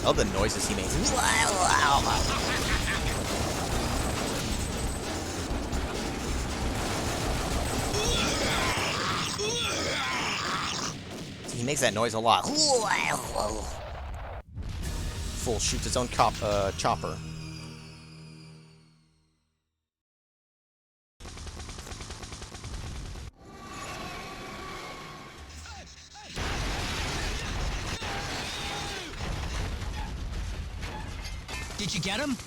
I love the noises he makes. He makes that noise a lot. Fool shoots his own chopper. Did you get him?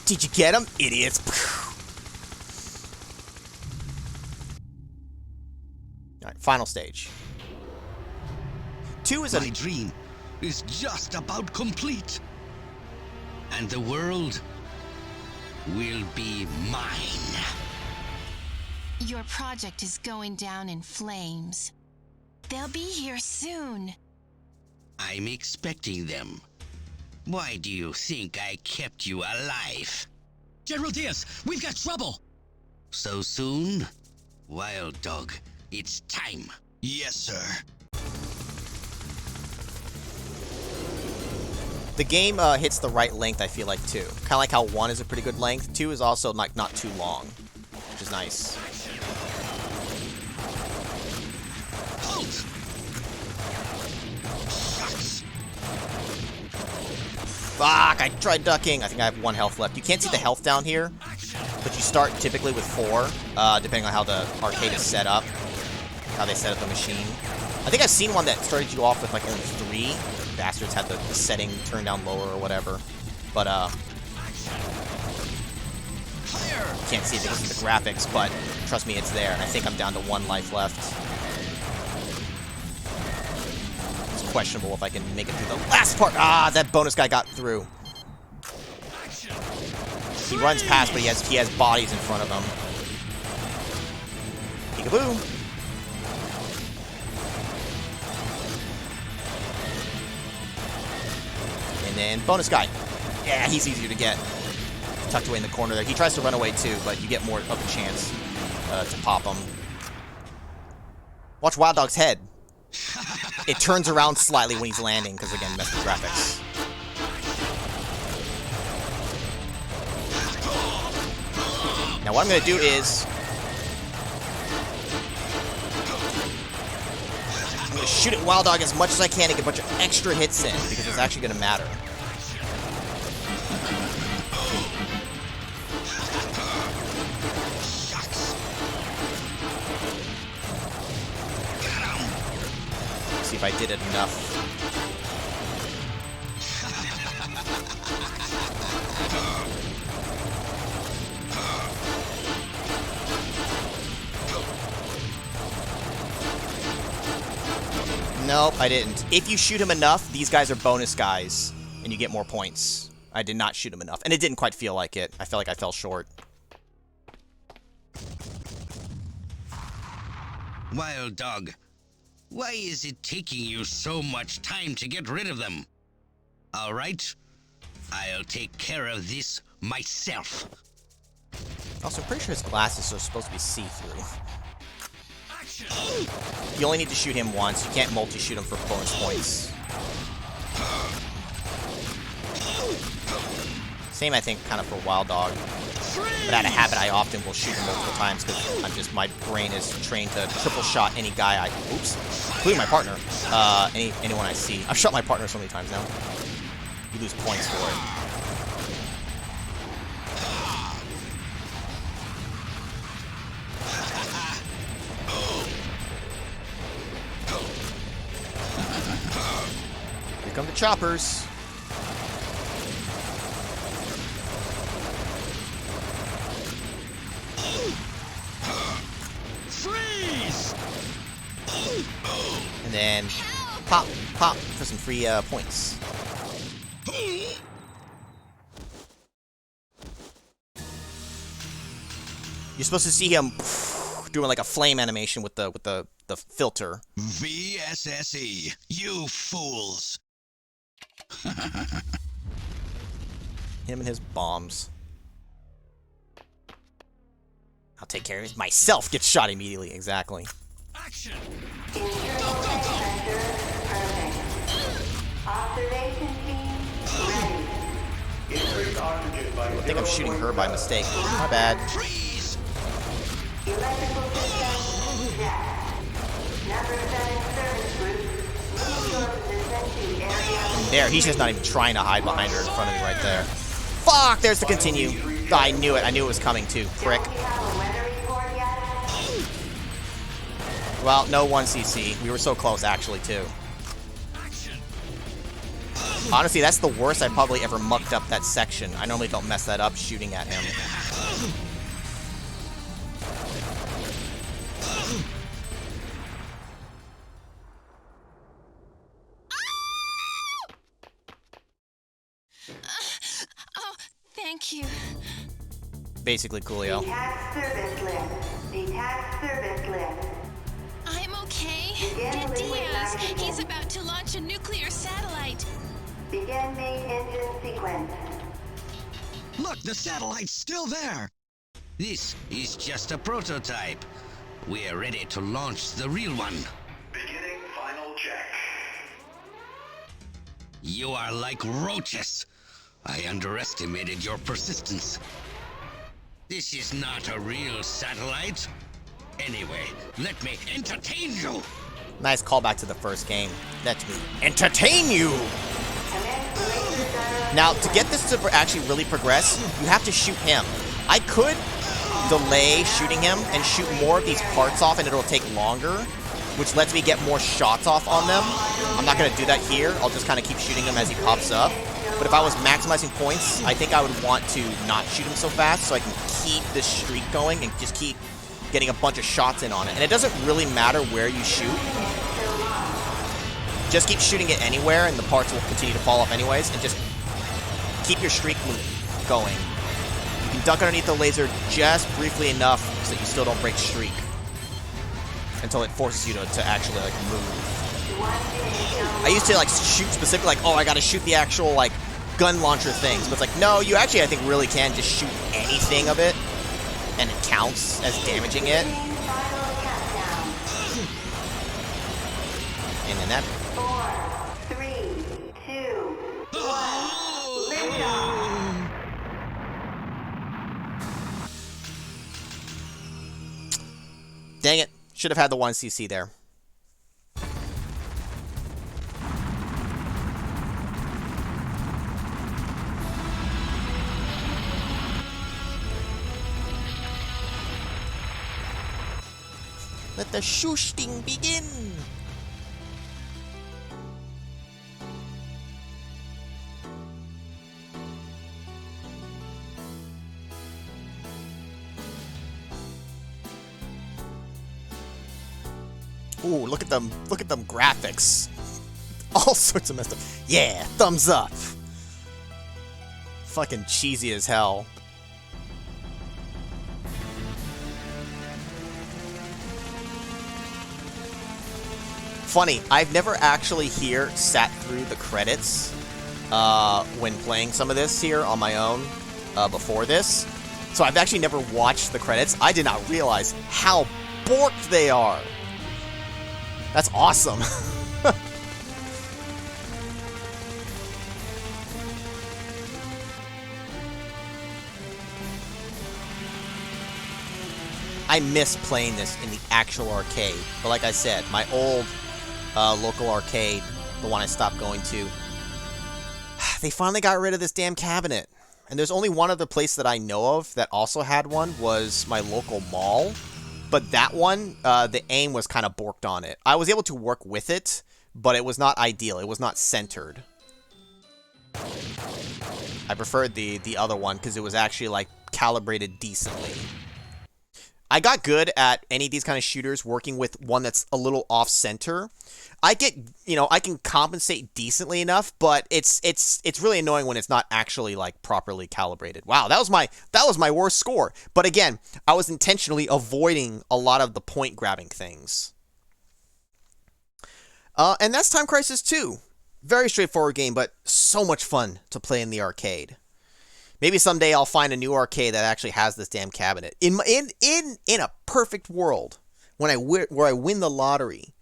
Did you get him, idiots? Alright, final stage. 2 is My dream is just about complete. And the world will be mine. Your project is going down in flames. They'll be here soon. I'm expecting them. Why do you think I kept you alive? General Diaz, we've got trouble! So soon? Wild Dog, it's time. Yes, sir. The game hits the right length, I feel like, too. Kind of like how 1 is a pretty good length. 2 is also like not too long, which is nice. Halt! Fuck, I tried ducking. I think I have 1 health left. You can't see the health down here, but you start typically with 4, depending on how the arcade is set up, how they set up the machine. I think I've seen one that started you off with like only 3. Bastards had the setting turned down lower or whatever. But, you can't see it because of the graphics, but trust me, it's there. And I think I'm down to 1 life left. It's questionable if I can make it through the last part. Ah, that bonus guy got through. He runs past, but he has bodies in front of him. Peekaboo. And then bonus guy. Yeah, he's easier to get. Tucked away in the corner there. He tries to run away too, but you get more of a chance to pop him. Watch Wild Dog's head. It turns around slightly when he's landing, because again, mess with graphics. Now what I'm going to do is... I'm going to shoot at Wild Dog as much as I can to get a bunch of extra hits in, because it's actually going to matter. See if I did it enough. Nope, I didn't. If you shoot him enough, these guys are bonus guys, and you get more points. I did not shoot him enough, and it didn't quite feel like it. I felt like I fell short. Wild Dog, why is it taking you so much time to get rid of them? All right, I'll take care of this myself. Also, I'm pretty sure his glasses are supposed to be see-through. You only need to shoot him once. You can't multi-shoot him for bonus points. Same, I think, kind of for Wild Dog. But out of habit, I often will shoot him multiple times because my brain is trained to triple shot any guy oops, including my partner, anyone I see. I've shot my partner so many times now. You lose points for it. Here come the choppers. Freeze! And then pop for some free points. You're supposed to see him doing like a flame animation with the the filter. VSSE, you fools. Him and his bombs. I'll take care of it myself. Gets shot immediately. Exactly. Action! Go, go, go! Observation team ready. I think I'm shooting her by mistake. My bad. Freeze! Electrical system check. Number 7 service group, move your position to area. There, he's just not even trying to hide behind her in front of me right there. Fuck, there's the continue. I knew it. I knew it was coming too. Prick. Well, no 1cc. We were so close, actually, too. Honestly, that's the worst I probably ever mucked up that section. I normally don't mess that up shooting at him. Oh, thank you. Basically, Coolio. Detach service lift. Detach service lift. I'm okay. Get Diaz. He's about to launch a nuclear satellite. Begin main engine sequence. Look, the satellite's still there. This is just a prototype. We are ready to launch the real one. Beginning final check. You are like roaches. I underestimated your persistence. This is not a real satellite. Anyway, let me entertain you. Nice callback to the first game. Let me entertain you. Now, to get this to actually really progress, you have to shoot him. I could delay shooting him and shoot more of these parts off and it'll take longer, which lets me get more shots off on them. I'm not going to do that here. I'll just kind of keep shooting him as he pops up. But if I was maximizing points, I think I would want to not shoot him so fast so I can keep this streak going and just keep getting a bunch of shots in on it. And it doesn't really matter where you shoot. Just keep shooting it anywhere and the parts will continue to fall off anyways, and just keep your streak going. You can duck underneath the laser just briefly enough so that you still don't break streak until it forces you to actually like move. I used to like shoot specifically like, oh, I gotta shoot the actual like gun launcher things, but it's like, no, you actually I think really can just shoot anything of it and it counts as damaging it. And then that 4, 3, 2, 1. Lift off. dang it. Should have had the 1cc there. Let the shooting begin! Ooh, look at them graphics. All sorts of messed up. Yeah, thumbs up. Fucking cheesy as hell. Funny, I've never actually sat through the credits when playing some of this here on my own before this. So I've actually never watched the credits. I did not realize how borked they are. That's awesome. I miss playing this in the actual arcade. But like I said, my old local arcade, the one I stopped going to, they finally got rid of this damn cabinet. And there's only one other place that I know of that also had one, was my local mall. But that one, the aim was kind of borked on it. I was able to work with it, but it was not ideal. It was not centered. I preferred the other one because it was actually like calibrated decently. I got good at any of these kind of shooters working with one that's a little off center. I get, I can compensate decently enough, but it's really annoying when it's not actually like properly calibrated. Wow, that was my worst score. But again, I was intentionally avoiding a lot of the point grabbing things. And that's Time Crisis 2. Very straightforward game, but so much fun to play in the arcade. Maybe someday I'll find a new arcade that actually has this damn cabinet. In a perfect world, where I win the lottery,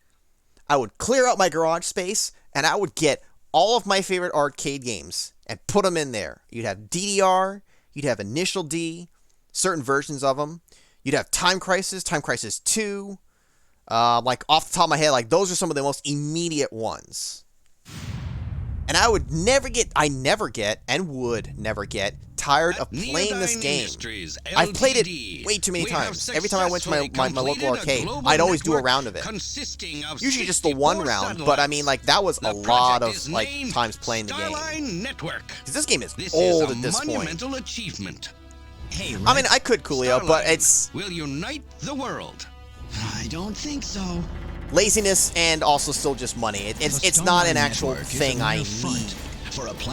I would clear out my garage space and I would get all of my favorite arcade games and put them in there. You'd have DDR, you'd have Initial D, certain versions of them. You'd have Time Crisis 2. Like off the top of my head, like those are some of the most immediate ones. And I would never get tired of playing this game. I've played it way too many times. Every time I went to my local arcade, I'd always do a round of it. Usually just the one round, but I mean, like, that was a lot of like times playing the game. Because this game is old at this point. Hey, I mean, I could Coolio, but it's... will unite the world. I don't think so. Laziness and also still just money. It's not an actual thing I need.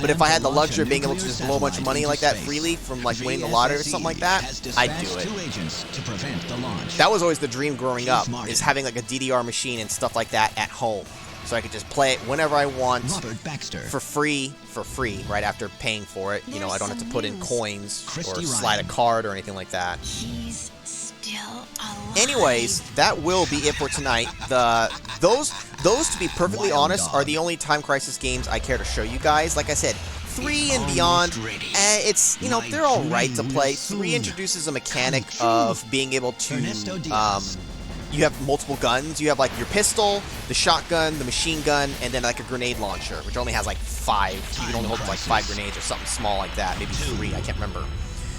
But if I had the luxury of being able to just blow a bunch of money like that freely from like winning the lottery or something like that, I'd do it. That was always the dream growing up, is having like a DDR machine and stuff like that at home. So I could just play it whenever I want for free, right after paying for it. You know, I don't have to put in coins or slide a card or anything like that. He's still alive. Anyways, that will be it for tonight. Those, to be perfectly honest, are the only Time Crisis games I care to show you guys. Like I said, 3 and beyond, it's, you know, they're all right to play. 3 introduces a mechanic of being able to, you have multiple guns. You have like your pistol, the shotgun, the machine gun, and then like a grenade launcher, which only has like 5. You can only hold like 5 grenades or something small like that, maybe 3. I can't remember.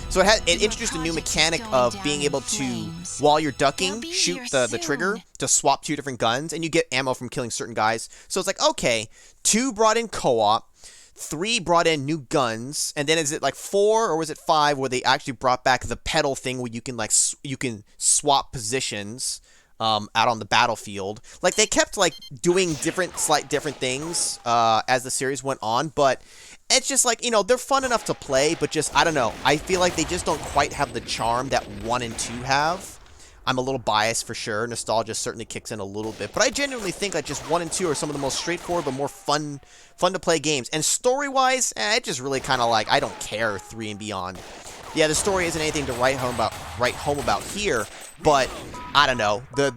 So it introduced a new mechanic of being able to, while you're ducking, shoot the trigger to swap 2 different guns, and you get ammo from killing certain guys. So it's like, okay, 2 brought in co-op, 3 brought in new guns, and then is it like 4 or was it 5 where they actually brought back the pedal thing where you can like you can swap positions out on the battlefield. Like they kept like doing slight different things as the series went on, but it's just like, you know, they're fun enough to play, but just, I don't know, I feel like they just don't quite have the charm that 1 and 2 have. I'm a little biased for sure. Nostalgia certainly kicks in a little bit, but I genuinely think that just 1 and 2 are some of the most straightforward but more fun to play games. And story-wise, it just really kind of like, I don't care 3 and beyond. Yeah, the story isn't anything to write home about here, but I don't know, the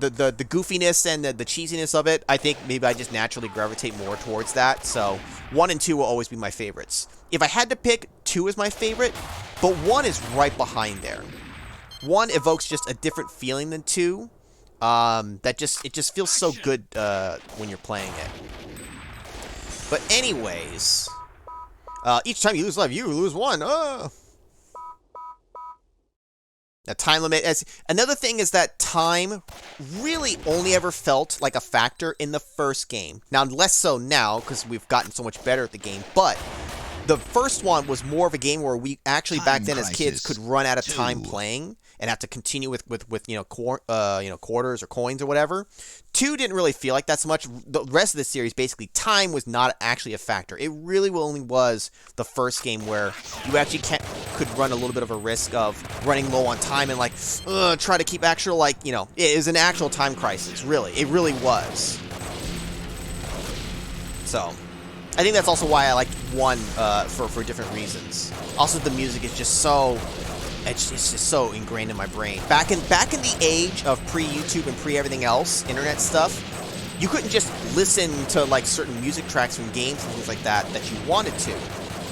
goofiness and the cheesiness of it, I think maybe I just naturally gravitate more towards that. So 1 and 2 will always be my favorites. If I had to pick, 2 is my favorite, but 1 is right behind there. 1 evokes just a different feeling than 2. It just feels so good when you're playing it. But anyways, each time you lose life, you lose 1. A time limit. Another thing is that time really only ever felt like a factor in the first game. Now, less so now, because we've gotten so much better at the game, but the first one was more of a game where we actually back then as kids could run out of time playing and have to continue with quarters or coins or whatever. 2 didn't really feel like that so much. The rest of the series, basically, time was not actually a factor. It really only was the first game where you actually could run a little bit of a risk of running low on time and like try to keep actual, like, you know, it was an actual time crisis. Really, it really was. So I think that's also why I like 1 for different reasons. Also, the music is just so. It's just so ingrained in my brain. Back in the age of pre-YouTube and pre-everything else, internet stuff, you couldn't just listen to like certain music tracks from games and things like that you wanted to.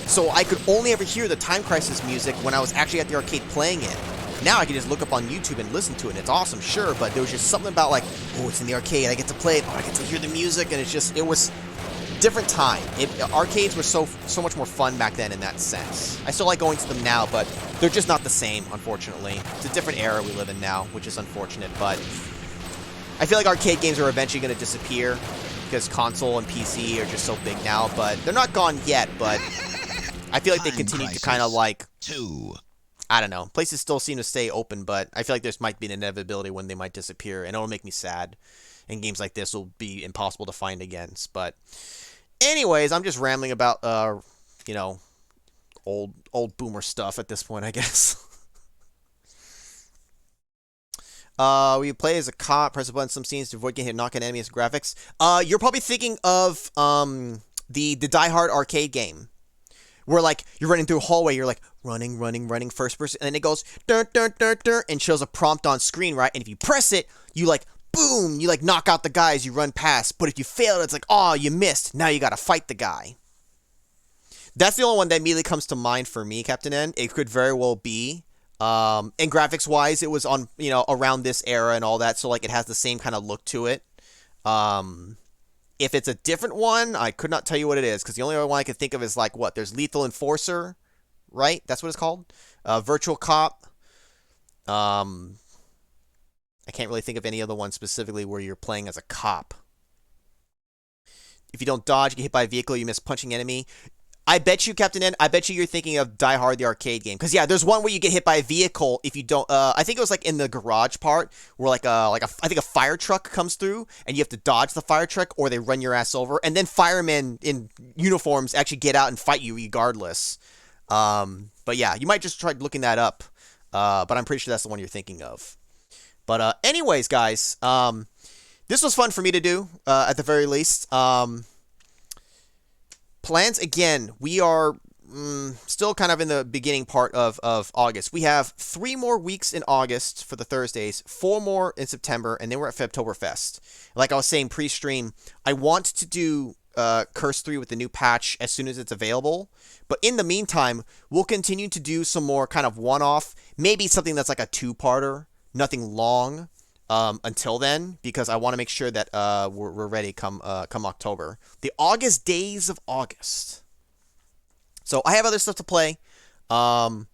So I could only ever hear the Time Crisis music when I was actually at the arcade playing it. Now I can just look up on YouTube and listen to it, and it's awesome, sure, but there was just something about like, oh, it's in the arcade, I get to play it, oh, I get to hear the music, and it was different time. Arcades were so much more fun back then in that sense. I still like going to them now, but they're just not the same, unfortunately. It's a different era we live in now, which is unfortunate, but I feel like arcade games are eventually going to disappear because console and PC are just so big now, but they're not gone yet, but I feel like they continue to kind of like, I don't know, places still seem to stay open, but I feel like there's might be an inevitability when they might disappear, and it'll make me sad, and games like this will be impossible to find against, but anyways, I'm just rambling about, you know, old boomer stuff at this point, I guess. We play as a cop, press a button some scenes to avoid getting hit, knocking enemies graphics. You're probably thinking of the Die Hard arcade game. Where like you're running through a hallway, you're like running, first person, and then it goes dun dun dun dun and shows a prompt on screen, right? And if you press it, you like boom, you like knock out the guys you run past. But if you fail, it's like, oh, you missed. Now you gotta fight the guy. That's the only one that immediately comes to mind for me, Captain N. It could very well be. And graphics wise, it was on, around this era and all that, so like it has the same kind of look to it. If it's a different one, I could not tell you what it is, because the only other one I could think of is like what? There's Lethal Enforcer, right? That's what it's called. Virtual Cop. I can't really think of any other one specifically where you're playing as a cop. If you don't dodge, you get hit by a vehicle, you miss punching enemy. I bet you, Captain N, I bet you're thinking of Die Hard, the arcade game. Because, yeah, there's one where you get hit by a vehicle if you don't... I think it was, like, in the garage part, where, I think a fire truck comes through, and you have to dodge the fire truck, or they run your ass over. And then firemen in uniforms actually get out and fight you regardless. But, yeah, you might just try looking that up. But I'm pretty sure that's the one you're thinking of. But, anyways, guys, this was fun for me to do, at the very least. Plans, again, we are still kind of in the beginning part of August. We have 3 more weeks in August for the Thursdays, 4 more in September, and then we're at Febtoberfest. Like I was saying pre-stream, I want to do Curse 3 with the new patch as soon as it's available. But in the meantime, we'll continue to do some more kind of one-off, maybe something that's like a 2-parter, nothing long. Until then, because I want to make sure that we're ready come October. The August days of August. So I have other stuff to play. So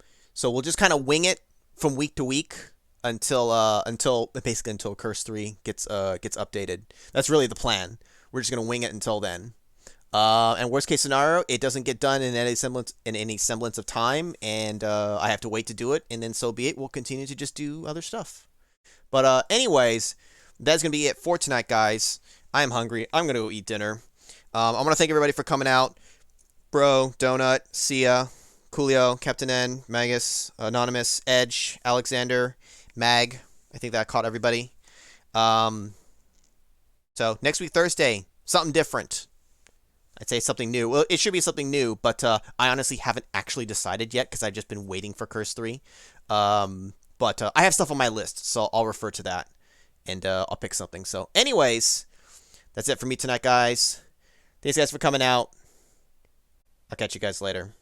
we'll just kind of wing it from week to week until Curse 3 gets updated. That's really the plan. We're just gonna wing it until then. And worst case scenario, it doesn't get done in any semblance of time, and I have to wait to do it, and then so be it. We'll continue to just do other stuff. But anyways, that's going to be it for tonight, guys. I am hungry. I'm going to go eat dinner. I want to thank everybody for coming out. Bro, Donut, Sia, Coolio, Captain N, Magus, Anonymous, Edge, Alexander, Mag. I think that caught everybody. So next week, Thursday, something different. I'd say something new. Well, it should be something new, but I honestly haven't actually decided yet because I've just been waiting for Curse 3. But I have stuff on my list, so I'll refer to that, and I'll pick something. So anyways, that's it for me tonight, guys. Thanks, guys, for coming out. I'll catch you guys later.